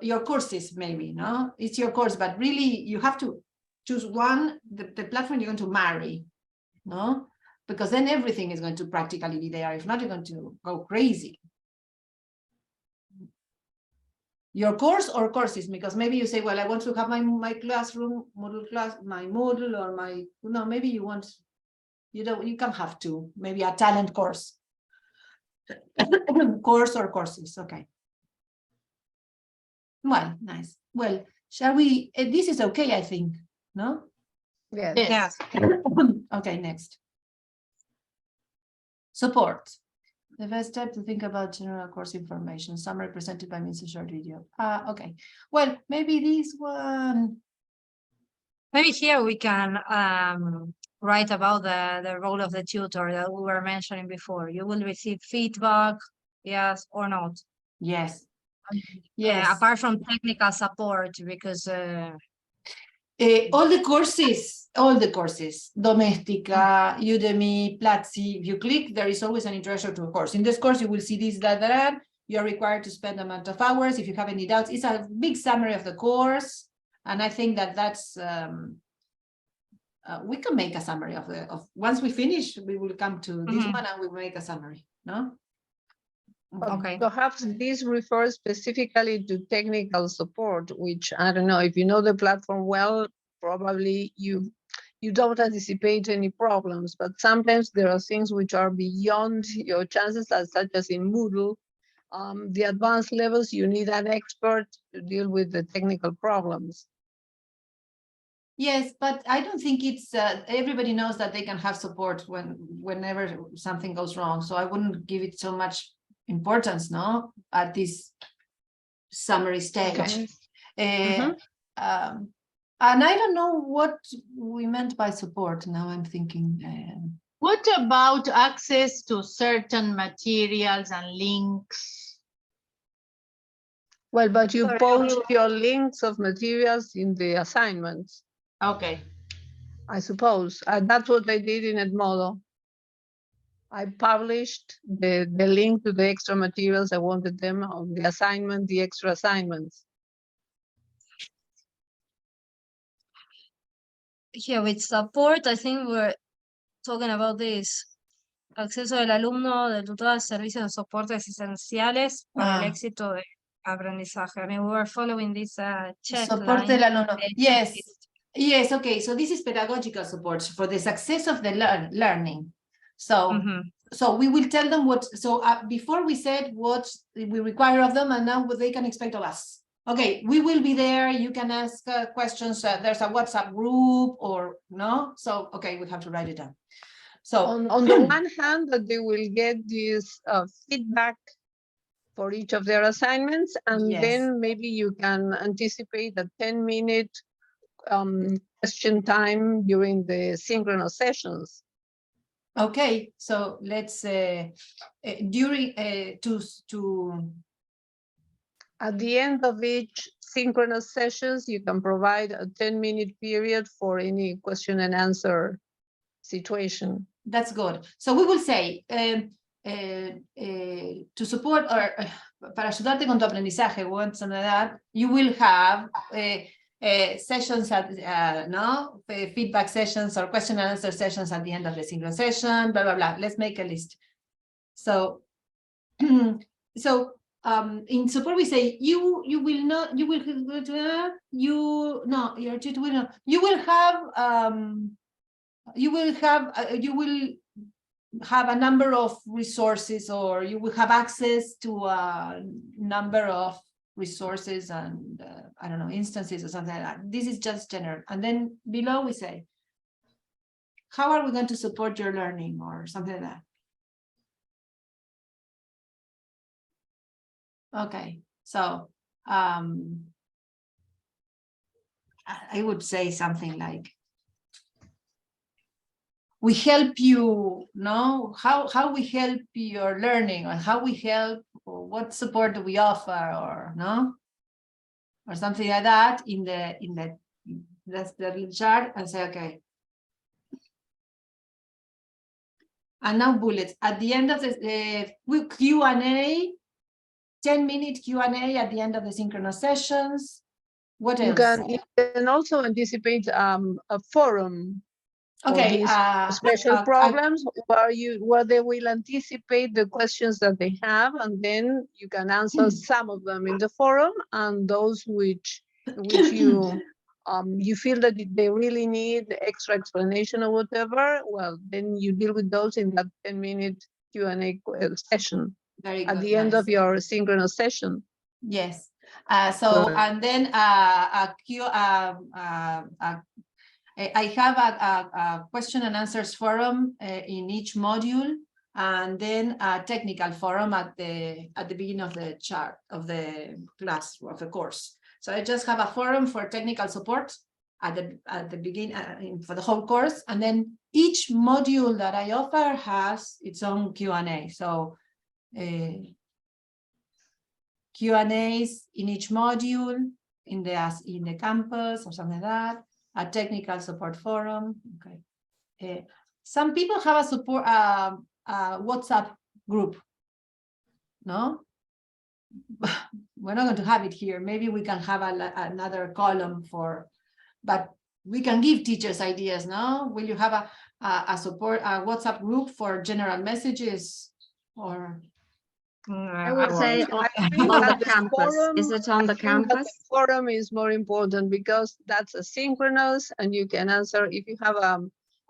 Your courses, maybe, no, it's your course, but really you have to choose one, the platform you're going to marry, no, because then everything is going to practically be there. If not, you're going to go crazy. Your course or courses, because maybe you say, well, I want to have my classroom Moodle class, my Moodle, or my, no, maybe you want, you can have two, maybe a talent course. Course or courses, okay. Well, nice. Well, shall we? This is okay, I think. No? Yes. Yes. Okay, next. Support. The first step to think about general course information. Summary presented by means of short video. Okay. Well, maybe this one. Maybe here we can write about the role of the tutor that we were mentioning before. You will receive feedback, yes or not. Yes. Yes. Apart from technical support, because all the courses, Domestika, Udemy, Platzi, if you click, there is always an introduction to a course. In this course, you will see this, that. You're required to spend the amount of hours. If you have any doubts, it's a big summary of the course. And I think that that's, we can make a summary of once we finish, we will come to this one and we will make a summary, no? Okay. Perhaps this refers specifically to technical support, which I don't know, if you know the platform well, probably you don't anticipate any problems, but sometimes there are things which are beyond your chances, such as in Moodle. The advanced levels, you need an expert to deal with the technical problems. Yes, but I don't think it's everybody knows that they can have support whenever something goes wrong. So I wouldn't give it so much importance, no, at this summary stage. Okay. And I don't know what we meant by support. Now I'm thinking. What about access to certain materials and links? Well, but you post your links of materials in the assignments. Okay. I suppose. That's what I did in Edmodo. I published the link to the extra materials I wanted them on the assignment, the extra assignments. Here with support, I think we're talking about this. Acceso del alumno, del tutor, servicios de soportes esenciales para el éxito de aprendizaje. I mean, we were following this Soporte del alumno. Yes. Yes, okay. So this is pedagogical support for the success of the learning. So, so we will tell them what, so before we said what we require of them, and now what they can expect of us. Okay, we will be there. You can ask questions. There's a WhatsApp group or no. So, okay, we have to write it down. So On the one hand, that they will get this feedback for each of their assignments, and Yes. then maybe you can anticipate a 10-minute question time during the synchronous sessions. okay, so let's during to At the end of each synchronous sessions, you can provide a 10-minute period for any question and answer situation. that's good. So we will say to support or para ayudarte con tu aprendizaje, you will have sessions at feedback sessions or question and answer sessions at the end of the synchronous session, blah blah blah. Let's make a list. So in support we say you will not you will have a number of resources, or you will have access to a number of resources and I don't know, instances or something like that. This is just general. And then below we say, how are we going to support your learning or something like that? Okay, so I would say something like, we help you know how we help your learning, or how we help, or what support do we offer, or no, or something like that in the that's the chart, and say okay. And now bullets at the end of the Q&A, 10-minute Q&A at the end of the synchronous sessions. What else? You can also anticipate a forum. Okay, Special problems where they will anticipate the questions that they have, and then you can answer some of them in the forum, and those which you you feel that they really need extra explanation or whatever, well, then you deal with those in that 10-minute Q&A session. Very at good, the end nice. of your synchronous session. Yes. And then I have a question and answers forum in each module, and then a technical forum at the beginning of the chart of the class of the course. So I just have a forum for technical support at the beginning for the whole course, and then each module that I offer has its own Q&A. So Q&As in each module in the campus or something like that. A technical support forum. Okay. Some people have a support WhatsApp group. No, we're not going to have it here. Maybe we can have another column for, but we can give teachers ideas. No, will you have a WhatsApp group for general messages, or? I would say on the campus. Is it on the campus? The forum is more important because that's asynchronous, and you can answer if you have a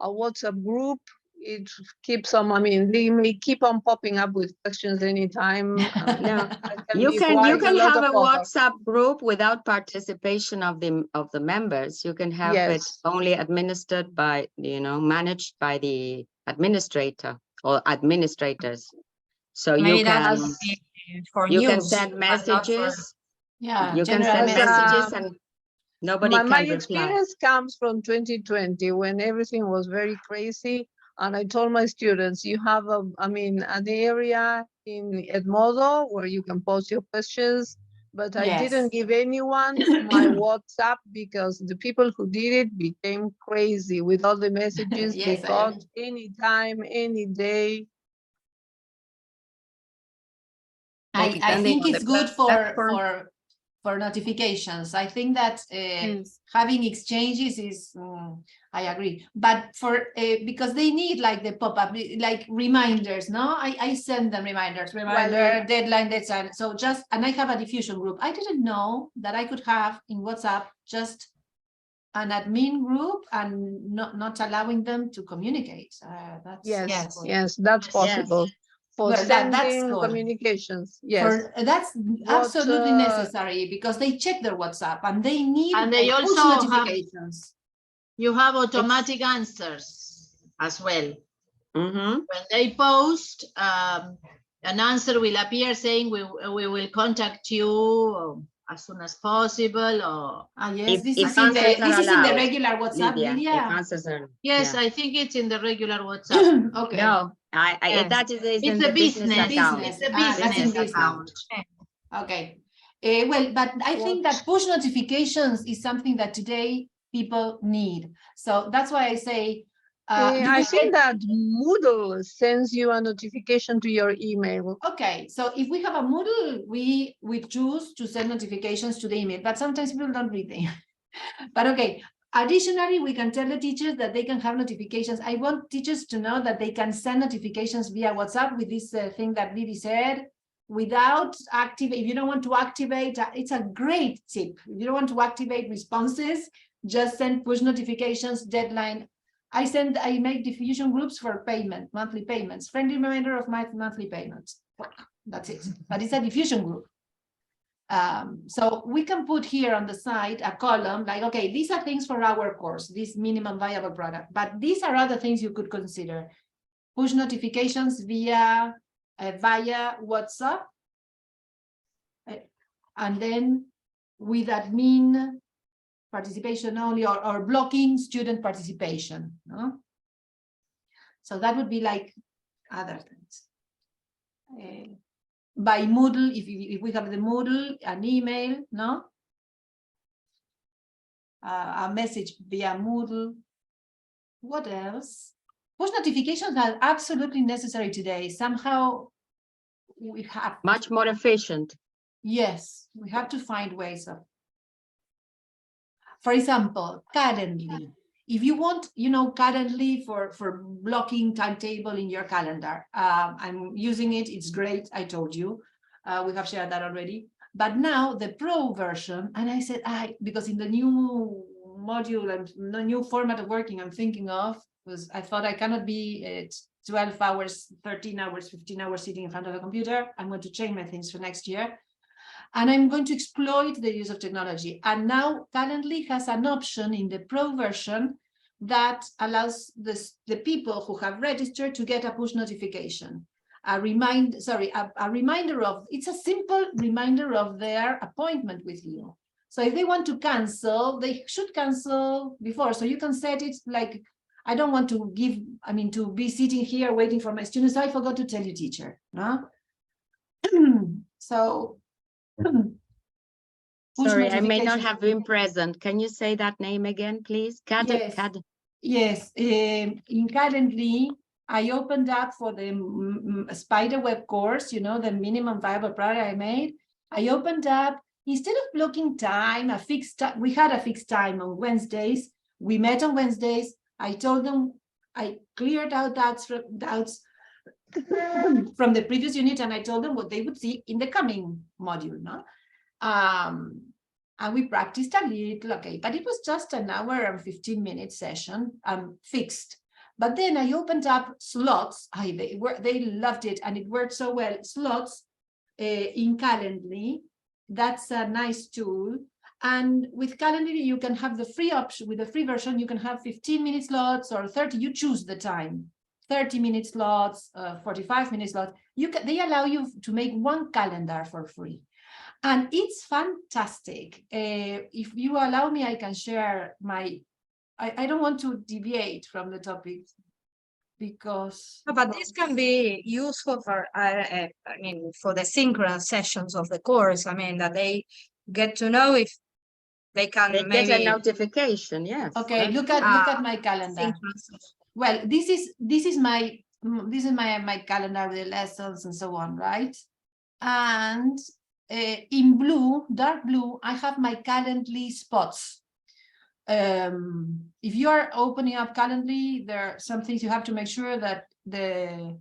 WhatsApp group. It keeps on. I mean, they may keep on popping up with questions anytime. No, you can have a WhatsApp group without participation of the members. You can have it only administered by, managed by the administrator or administrators. So maybe you can send messages. You can send messages and nobody can reply. My experience comes from 2020 when everything was very crazy. And I told my students, you have an area in Edmodo where you can post your questions, but I didn't give anyone my WhatsApp because the people who did it became crazy with all the messages they got anytime, any day. I think it's good for notifications. I think that having exchanges is, I agree. But for because they need like the pop-up, like reminders. No, I send them reminders, deadline, deadline. So and I have a diffusion group. I didn't know that I could have in WhatsApp just an admin group and not allowing them to communicate. Yes, that's possible. for Well, that's sending good. communications. Yes. That's absolutely uh, necessary because they check their WhatsApp and they need And they push also have- notifications. You have automatic answers as well. Mhm. When they post, an answer will appear saying we will contact you as soon as possible. Or Yes, If- this if is in answers are this is in the allowed, regular WhatsApp, Lydia, if Lydia. answers are, yes, yeah. I think it's in the regular WhatsApp. Okay. No, Yes. that is in It's the a business account. It's a That's in business business. account. Okay. Well, but I think that push notifications is something that today people need. So that's why I say. I think that Moodle sends you a notification to your email. Okay, so if we have a Moodle, we choose to send notifications to the email, but sometimes people don't read them. But okay, additionally, we can tell the teachers that they can have notifications. I want teachers to know that they can send notifications via WhatsApp with this thing that Vivi said, without activate. If you don't want to activate, it's a great tip. If you don't want to activate responses, just send push notifications, deadline. I make diffusion groups for payment, monthly payments, friendly reminder of my monthly payments. That's it, but it's a diffusion group. So we can put here on the side a column like, okay, these are things for our course, this minimum viable product, but these are other things you could consider. Push notifications via WhatsApp, and then with admin participation only, or blocking student participation. No? So that would be like other things. By Moodle, if we have the Moodle, an email, no? A message via Moodle. What else? Push notifications are absolutely necessary today. Somehow we have Much more efficient. Yes, we have to find ways of. For example, Calendly. If you want, Calendly for blocking timetable in your calendar, I'm using it. It's great. I told you, we have shared that already. But now the pro version, and I said, because in the new module and the new format of working I'm thinking of, was I thought I cannot be 12 hours, 13 hours, 15 hours sitting in front of a computer. I'm going to change my things for next year. And I'm going to exploit the use of technology. And now Calendly has an option in the pro version that allows the people who have registered to get a push notification. A reminder of, it's a simple reminder of their appointment with you. So if they want to cancel, they should cancel before. So you can set it like, I don't want to to be sitting here waiting for my students. I forgot to tell you, teacher. No? So Sorry, I may not have been present. Can you say that name again, please? Yes. In Calendly, I opened up for the Spiderweb course, the minimum viable product I made. I opened up, instead of blocking time, we had a fixed time on Wednesdays. We met on Wednesdays. I told them, I cleared out doubts from the previous unit, and I told them what they would see in the coming module, no? And we practiced a little, okay, but it was just an hour and 15-minute session, fixed. But then I opened up slots. They loved it, and it worked so well. Slots in Calendly. That's a nice tool. And with Calendly, you can have the free option. With the free version, you can have 15-minute slots or 30. You choose the time. 30-minute slots, 45-minute slots. They allow you to make one calendar for free. And it's fantastic. If you allow me, I can share I don't want to deviate from the topic because. But this can be useful for, for the synchronous sessions of the course. That they get to know if they can Get a notification, yes. Okay, look at my calendar. Well, this is my calendar with the lessons and so on, right? And in blue, dark blue, I have my Calendly spots. If you are opening up Calendly, there are some things you have to make sure that there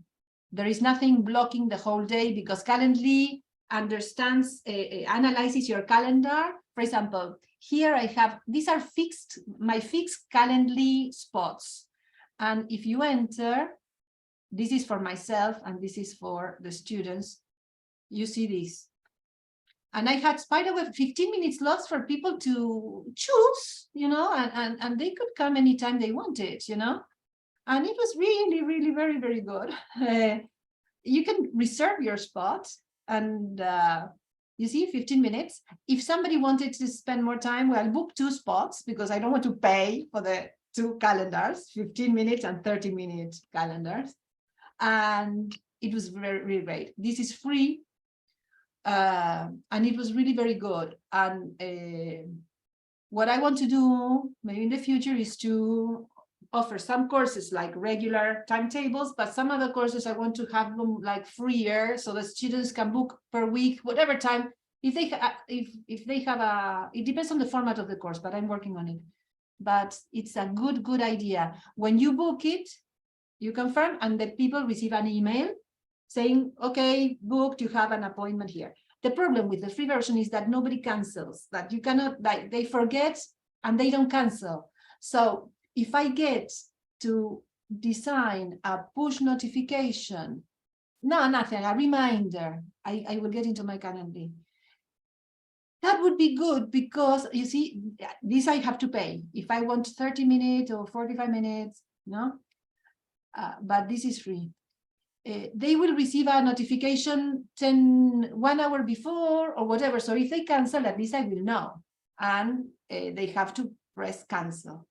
is nothing blocking the whole day, because Calendly understands, analyzes your calendar. For example, here I have, these are my fixed Calendly spots. And if you enter, This is for myself and this is for the students. You see this. And I had, by the way, 15 minutes slots for people to choose, you know, and they could come anytime they wanted, you know. And it was really, really very, very good. You can reserve your spot and you see 15 minutes. If somebody wanted to spend more time, well, book 2 spots because I don't want to pay for the 2 calendars, 15 minutes and 30-minute calendars. And it was very, really great. This is free. And it was really very good. And what I want to do maybe in the future is to offer some courses like regular timetables, but some other courses I want to have them like freer so the students can book per week, whatever time. If they have a, it depends on the format of the course, but I'm working on it. But it's a good idea. When you book it, you confirm and the people receive an email saying, okay, booked, you have an appointment here. The problem with the free version is that nobody cancels, that you cannot, like they forget and they don't cancel. So if I get to design a push notification, no, nothing, a reminder, I will get into my calendar. That would be good because you see, this I have to pay. If I want 30 minutes or 45 minutes, no, but this is free. They will receive a notification 1 hour before or whatever. So if they cancel, at least I will know. And they have to press cancel.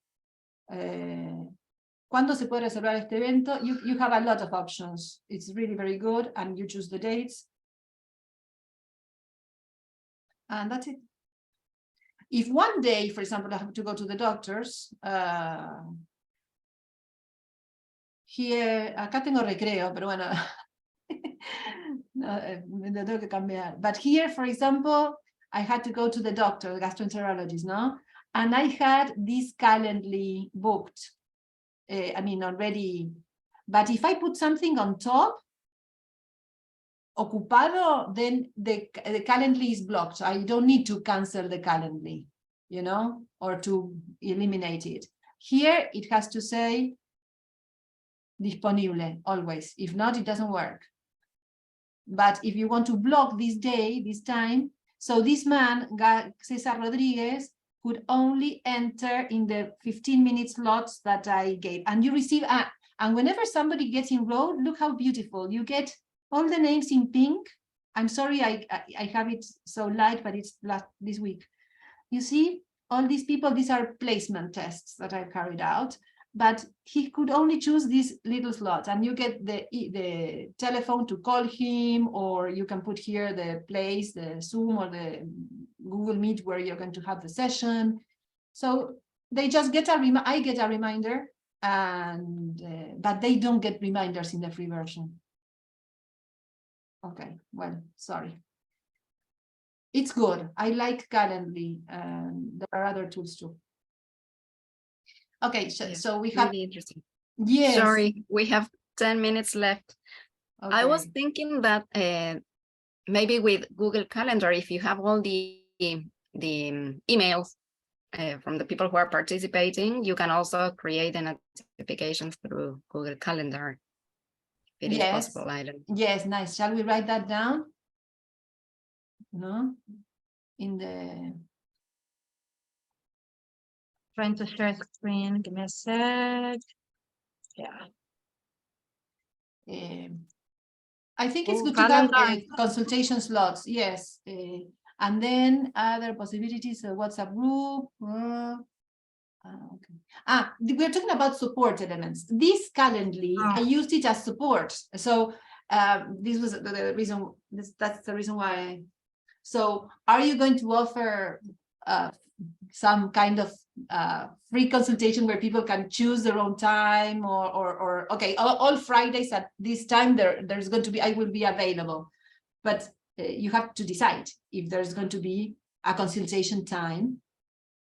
¿Cuándo se puede reservar este evento? You have a lot of options. It's really very good. And you choose the dates. And that's it. If one day, for example, I have to go to the doctors, here, acá tengo recreo, pero bueno, no, tengo que cambiar. But here, for example, I had to go to the doctor, the gastroenterologist, no? And I had this Calendly booked, I mean, already. But if I put something on top, ocupado, then the Calendly is blocked. So I don't need to cancel the Calendly, you know, or to eliminate it. Here, it has to say disponible always. If not, it doesn't work. But if you want to block this day, this time, so this man, Cesar Rodriguez, could only enter in the 15-minute slots that I gave. And you receive, and whenever somebody gets enrolled, look how beautiful. You get all the names in pink. I'm sorry, I have it so light, but it's this week. You see, all these people, these are placement tests that I've carried out. But he could only choose these little slots, and you get the telephone to call him, or you can put here the place, the Zoom or the Google Meet where you're going to have the session. So they just get I get a reminder, and but they don't get reminders in the free version. Okay, well, sorry. It's good. I like Calendly, and there are other tools too. Okay, so we have really interesting. Yes. Sorry, we have 10 minutes left. Okay. I was thinking that maybe with Google Calendar, if you have all the emails from the people who are participating, you can also create the notifications through Google Calendar. If it is possible, I don't know. Yes, nice. Shall we write that down? No, in the. Trying to share screen. Give me a sec. Yeah. I think it's Oh, good to have calendar. consultation slots. Yes. And then other possibilities, WhatsApp group. Okay. We're talking about support elements. This Calendly, I used it as support. So this was the reason. That's the reason why. So are you going to offer some kind of free consultation where people can choose their own time, or okay, all Fridays at this time there's going to be, I will be available, but you have to decide if there's going to be a consultation time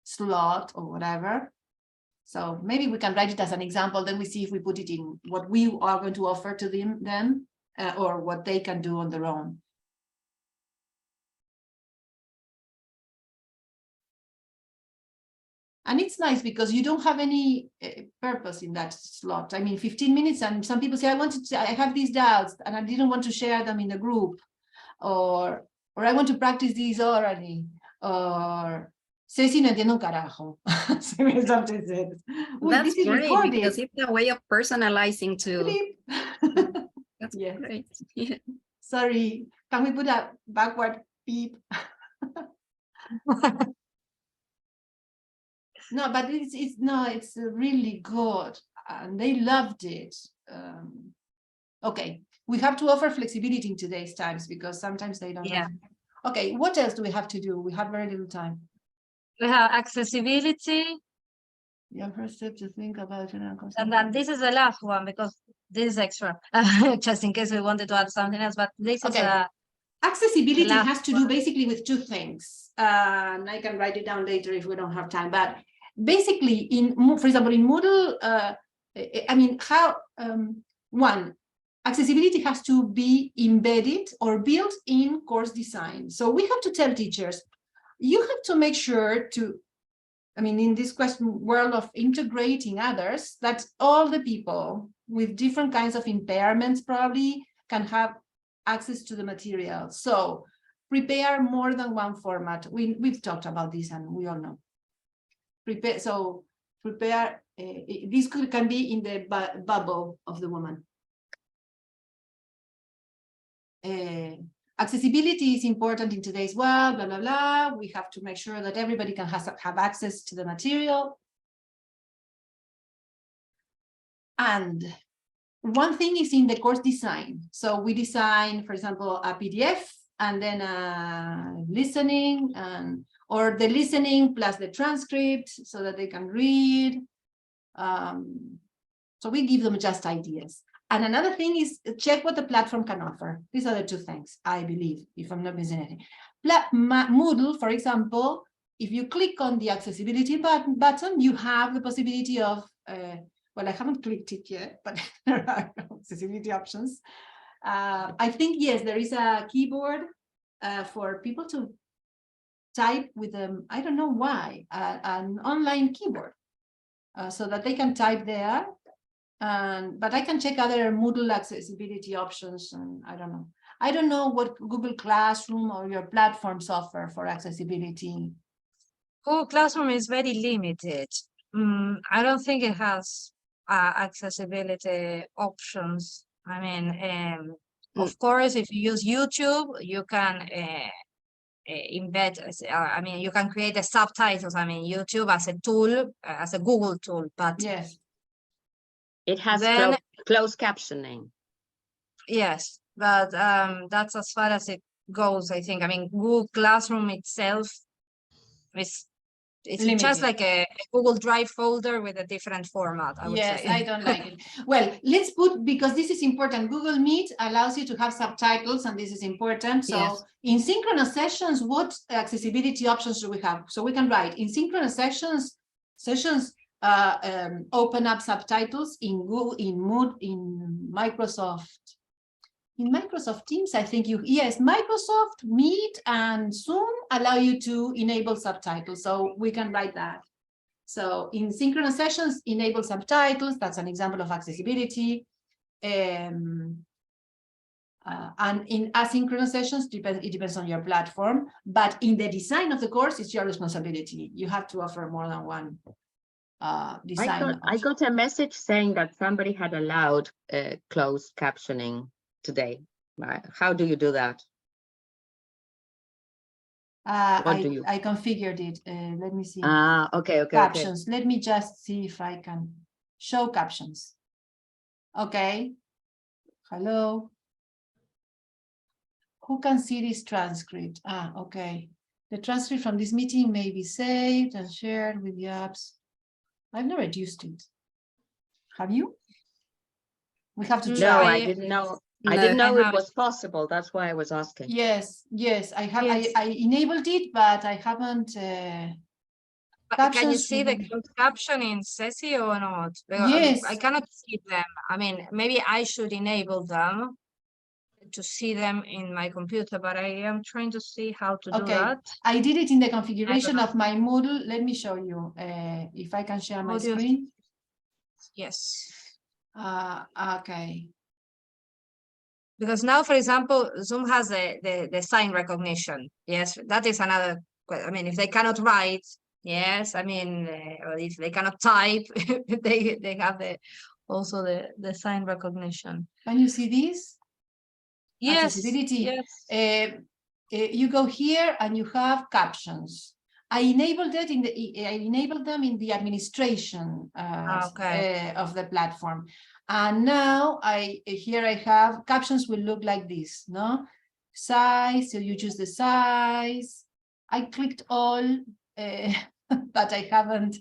slot or whatever. So maybe we can write it as an example, then we see if we put it in what we are going to offer to them or what they can do on their own. And it's nice because you don't have any purpose in that slot. I mean, 15 minutes, and some people say, I have these doubts and I didn't want to share them in the group, or I want to practice these orally, or Ceci no entiendo un carajo. That's This is great recorded. because it's a way of personalizing too. That's Yes. great. Yeah. Sorry, can we put a backward beep? No, but it's really good, and they loved it. Okay, we have to offer flexibility in today's times because sometimes they don't. Yeah. Okay, what else do we have to do? We have very little time. We have accessibility, Yeah, first step to think about it. and then this is the last one because this is extra, just in case we wanted to add something else. But this is Okay. Accessibility last has to do basically with two things, and I can write it down later if we don't have time. But basically, for example, in Moodle, I mean, one, accessibility has to be embedded or built in course design. So we have to tell teachers, you have to make sure to, I mean, in this world of integrating others, that all the people with different kinds of impairments probably can have access to the material. So prepare more than one format. We've talked about this and we all know. Prepare, this can be in the bubble of the woman. Accessibility is important in today's world, blah, blah, blah. We have to make sure that everybody can have access to the material. And one thing is in the course design. So we design, for example, a PDF and then listening, or the listening plus the transcript so that they can read. So we give them just ideas. And another thing is check what the platform can offer. These are the two things, I believe, if I'm not missing anything. Moodle, for example, if you click on the accessibility button, you have the possibility of, well, I haven't clicked it yet, but there are accessibility options. I think, yes, there is a keyboard for people to type with them. I don't know why, an online keyboard, so that they can type there. But I can check other Moodle accessibility options, and I don't know what Google Classroom or your platforms offer for accessibility. Google Classroom is very limited. I don't think it has accessibility options. I mean, of course, if you use YouTube, you can embed, I mean, you can create the subtitles. I mean, YouTube as a tool, as a Google tool, but yes, it has then, closed captioning. Yes, but that's as far as it goes, I think. I mean, Google Classroom itself is it's just like a Google Drive folder with a different format, I would say. Yes, I don't like it. Well, let's put, because this is important, Google Meet allows you to have subtitles, and this is important. So Yes. in synchronous sessions, what accessibility options do we have? So we can write in synchronous sessions open up subtitles in Google, in Mood, in Microsoft. In Microsoft Teams, I think yes, Microsoft Meet and Zoom allow you to enable subtitles. So we can write that. So in synchronous sessions, enable subtitles. That's an example of accessibility. And in asynchronous sessions, it depends on your platform. But in the design of the course, it's your responsibility. You have to offer more than one design. I got a message saying that somebody had allowed closed captioning today. How do you do that? I configured it. Let me see. Okay. Captions. Let me just see if I can show captions. Okay. Hello. Who can see this transcript? Okay. The transcript from this meeting may be saved and shared with the apps. I've never used it. Have you? We have to try. No, I didn't know. I didn't know it was possible. That's why I was asking. Yes, I have. Yes. I enabled it, but I haven't. But can you see the closed captioning, Ceci, or not? Because Yes. I cannot see them. I mean, maybe I should enable them. to see them in my computer, but I am trying to see how to do Okay. that. I did it in the configuration know. of my Moodle. Let me show you if I can share my Audio. screen. Yes. Okay. Because now, for example, Zoom has the sign recognition. Yes, that is another. I mean, if they cannot write, yes, I mean, or if they cannot type, they have also the sign recognition. Can you see this? Yes. Accessibility. Yes. You go here and you have captions. I enabled them in the administration Okay. of the platform. And now here I have captions will look like this, no? Size, so you choose the size. I clicked all, but I haven't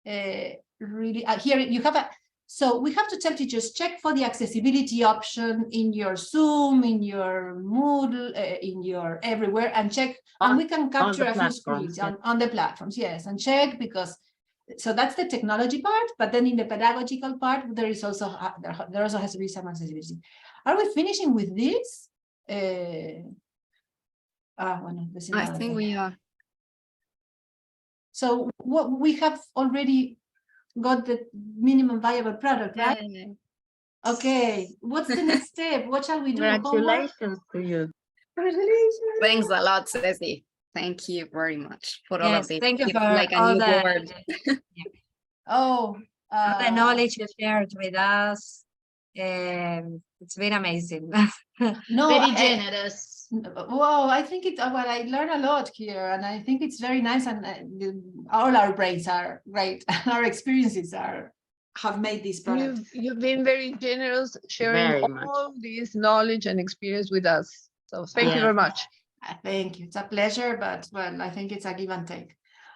really, here you have a, so we have to tell teachers, check for the accessibility option in your Zoom, in your Moodle, in your everywhere, and check, and we can capture a few screens on the platforms, yes, and check, because, so that's the technology part, but then in the pedagogical part, there is also, there also has to be some accessibility. Are we finishing with this? Bueno, I think we are. So what we have already got the minimum viable product, right? Yeah. Okay, what's the next step? What shall we do? Congratulations to you. Congratulations. Thanks a lot, Ceci. Thank you very much for all of Yes. this. Thank you It's for like a all new the word. Oh, all the knowledge you shared with us. It's been amazing. no, Very generous. Wow, I think it, well, I learned a lot here, and I think it's very nice, and all our brains are great. Our experiences have made this product. You've been very generous sharing Very much. all this knowledge and experience with us. So thank you Yeah. very much. Thank you. It's a pleasure, but well, I think it's a give and take.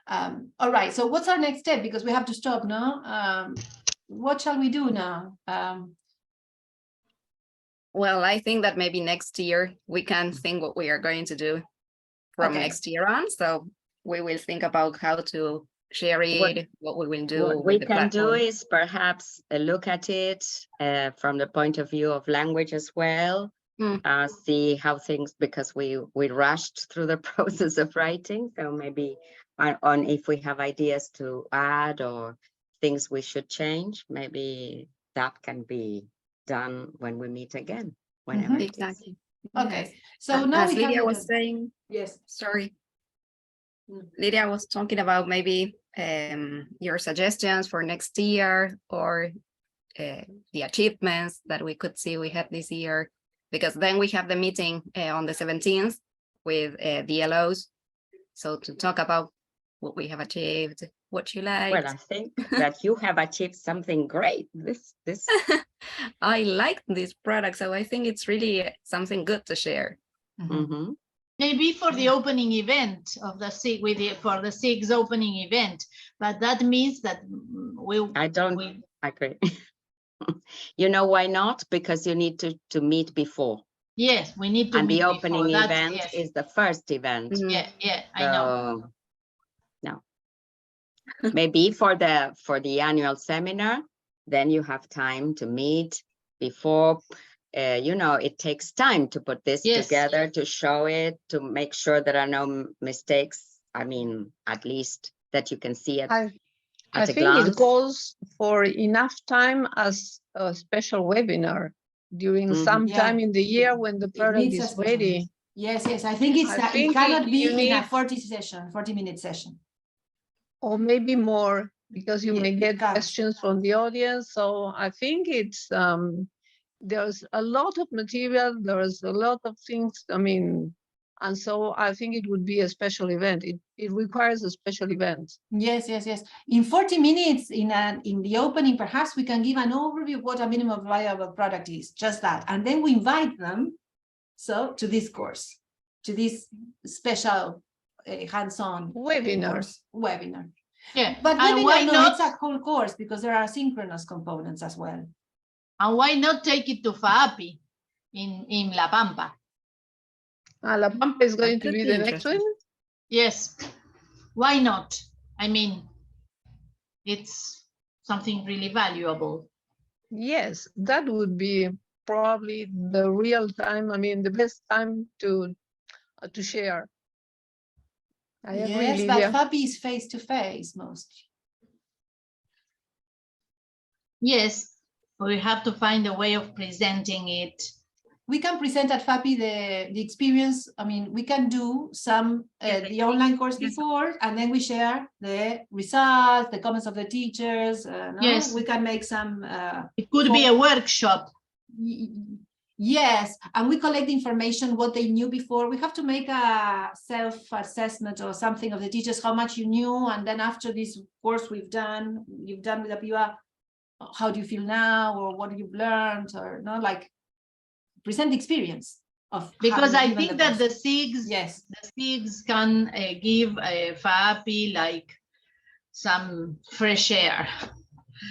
All right. So what's our next step? Because we have to stop now. What shall we do now? Well, I think that maybe next year we can think what we are going to do from Okay. next year on. So we will think about how to share it, what we will do. What with we the can do platform. is perhaps look at it from the point of view of language as well. See how things, because we rushed through the process of writing, so maybe on if we have ideas to add or things we should change, maybe that can be done when we meet again, whenever it is. Exactly. Okay. So now As we Lydia have was saying, yes. sorry. Lydia was talking about maybe your suggestions for next year, or the achievements that we could see we had this year, because then we have the meeting on the 17th with the LOs. So to talk about what we have achieved, what you like. Well, I think that you have achieved something great. This I like this product, so I think it's really something good to share. Mhm. Maybe for the opening event of the SIG, for the SIG's opening event, but that means that I don't agree. You know why not? Because you need to meet before. Yes, we need to And meet the opening before. event Yes. is the first event. Yeah, I know. So, no. Maybe for the annual seminar, then you have time to meet before. You know, it takes time to put this Yes. together, to show it, to make sure there are no mistakes. I mean, at least that you can see it I at a think glance. it calls for enough time as a special webinar during some Yeah. time in the year when the It product needs a is special- ready. Yes. I think it's I it think cannot be you in need- a 40-minute session. Or maybe more, because you Yeah, may it get can't. questions from the audience. So I think it's there's a lot of material, there's a lot of things, I mean, and so I think it would be a special event. It requires a special event. Yes. In 40 minutes in the opening, perhaps we can give an overview of what a minimum viable product is, just that. And then we invite them to this course, to this special hands-on Webinar. webinar. Yeah, But and why webinar, no, not? it's a whole course because there are synchronous components as well. And why not take it to FAAPI in La Pampa? La Pampa is going to could be be the next one. interesting. Yes, why not? I mean, it's something really valuable. Yes, that would be probably the real time, I mean, the best time to share. I agree, Yes, but Livia. FAPI is face to face mostly. Yes, we have to find a way of presenting it. We can present at FAPI the experience. I mean, we can do some the online course Yes. before, and then we share the results, the comments of the teachers. No? Yes. We can make some. It could be a workshop. Yes, and we collect the information, what they knew before. We have to make a self-assessment or something of the teachers, how much you knew, and then after this course you've done with the PIVA, how do you feel now, or what you've learned, or no, like present the experience of. Because I having given think that the course. SIGs, Yes, the SIGs can give a FAPI like some fresh air.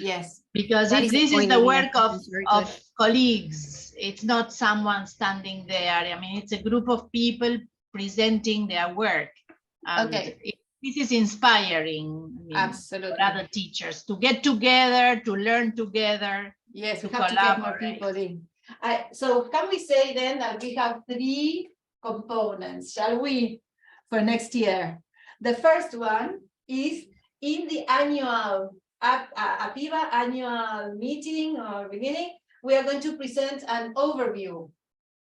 yes, Because That is the this is point, the Livia. work of It's very of colleagues. It's not someone standing there. I mean, it's a group of people presenting their work. And Okay. this is inspiring, I mean, absolutely. for other teachers to get together, to learn together. Yes, we to have to get more collaborate. people in. So can we say then that we have 3 components, shall we, for next year? The first one is in the annual APIVA annual meeting or beginning, we are going to present an overview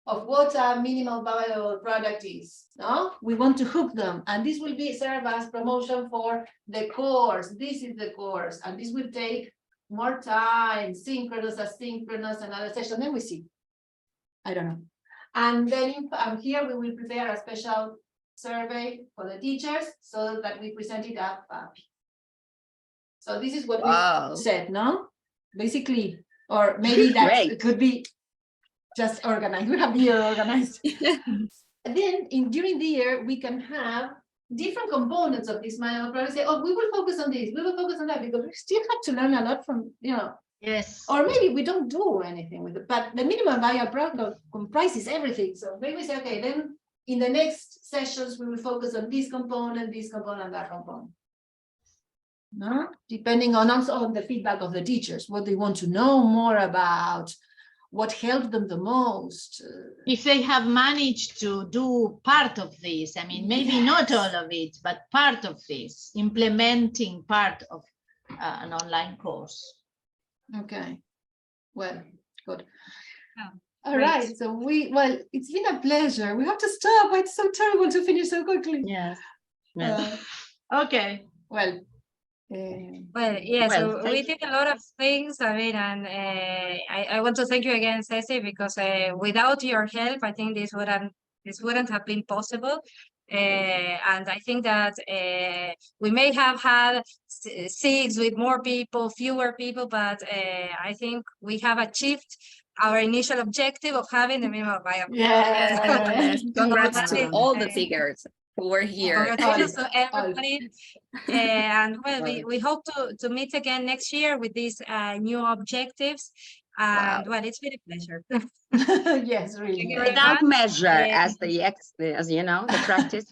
of what a minimal viable product is. No, we want to hook them, and this will be serve as promotion for the course. This is the course, and this will take more time, synchronous, asynchronous, another session. Then we see. I don't know. And then here we will prepare a special survey for the teachers so that we present it at FAPI. So this is what Wow. we said, no? Basically, or maybe that Great. could be just organized. We have the year organized. And then during the year, we can have different components of this manual product. Say, oh, we will focus on this, we will focus on that, because we still have to learn a lot from, Yes. or maybe we don't do anything with it, but the minimum viable product comprises everything. So maybe we say, okay, then in the next sessions, we will focus on this component, and that component. No, depending on also on the feedback of the teachers, what they want to know more about, what helped them the most. If they have managed to do part of this, I mean, maybe not Yes. all of it, but part of this, implementing part of an online course. Okay, well, good. Yeah, All great. right, so it's been a pleasure. We have to stop. It's so terrible to finish so quickly. Yes. Okay. Well, Well, yeah, Well, so we did a lot of things. I mean, and I want to thank you again, Ceci, because without your help, I think this wouldn't have been possible. And I think that we may have had SIGs with more people, fewer people, but I think we have achieved our initial objective of having the minimum viable. yes. Congrats that to is, all the figures who were here. Congratulations to All. everybody. And well, Right. we hope to meet again next year with these new objectives. And well, it's been a pleasure. Yes, really. Thank you very Without much. measure, as you know, the practice.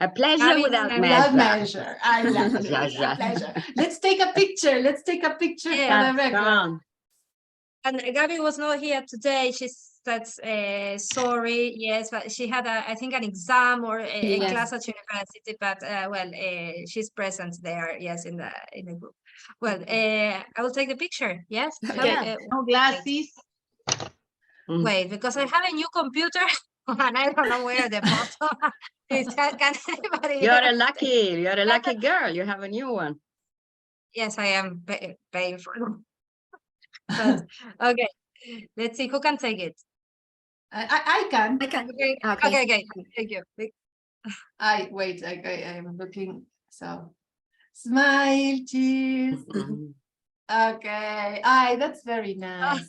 A pleasure Having without a- Without measure. measure. I love it. Yeah, It's yeah. a pleasure. Let's take a picture. Let's take a picture Yeah. for the Come record. on. And Gabby was not here today. She said sorry. Yes, but she had I think an exam or a Yes. class at university. But well, she's present there. Yes, in the group. Well, I will take the picture. Yes. Okay. No glasses. Wait, because I have a new computer and I don't know where the bottom is. Can anybody? You're a lucky girl. You have a new one. Yes, I am paying for them. But, okay, let's see who can take it. I can. I can. Okay, Okay. okay, thank you. Wait, I'm looking. So smile, cheese. Mhm. Okay. That's very nice.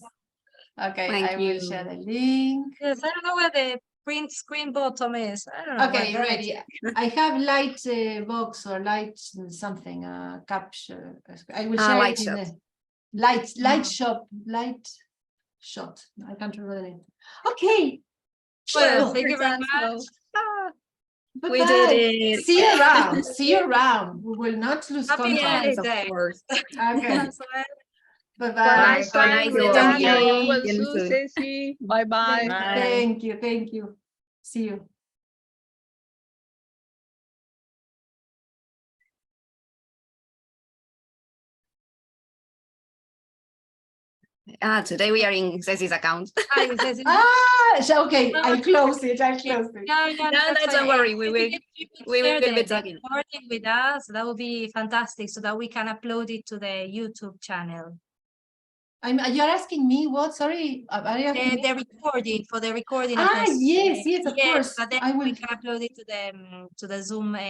Okay, Thank I will you. share the link. Yes, I don't know where the print screen bottom is. I don't know. Okay, where that ready. I have light box or light something capture. I will share light it in shot. the light Ah. shot. I can't remember the name. Okay. Well, Sure. thank you very Done, so- much. We did Bye-bye. it. See you around. See you around. We will not lose Happy contact. Yes, of holiday. course. Okay. As well. Bye-bye. Bye. Bye, Nice to Rihanna. talk to you. It was See you Sue, soon. Ceci. Bye-bye. Bye. Thank you. Thank you. See you. Today we are in Ceci's account. Hi, it says- Okay, I'll close it. I'll close it. No, No, that's don't fine. worry. We will. If you could we share will be the talking. recording with us, that would be fantastic, so that we can upload it to the YouTube channel. You're asking me what? Sorry, are you asking me? The recording for the recording of Ah, this. yes, of course. But then I will. we can upload it to the Zoom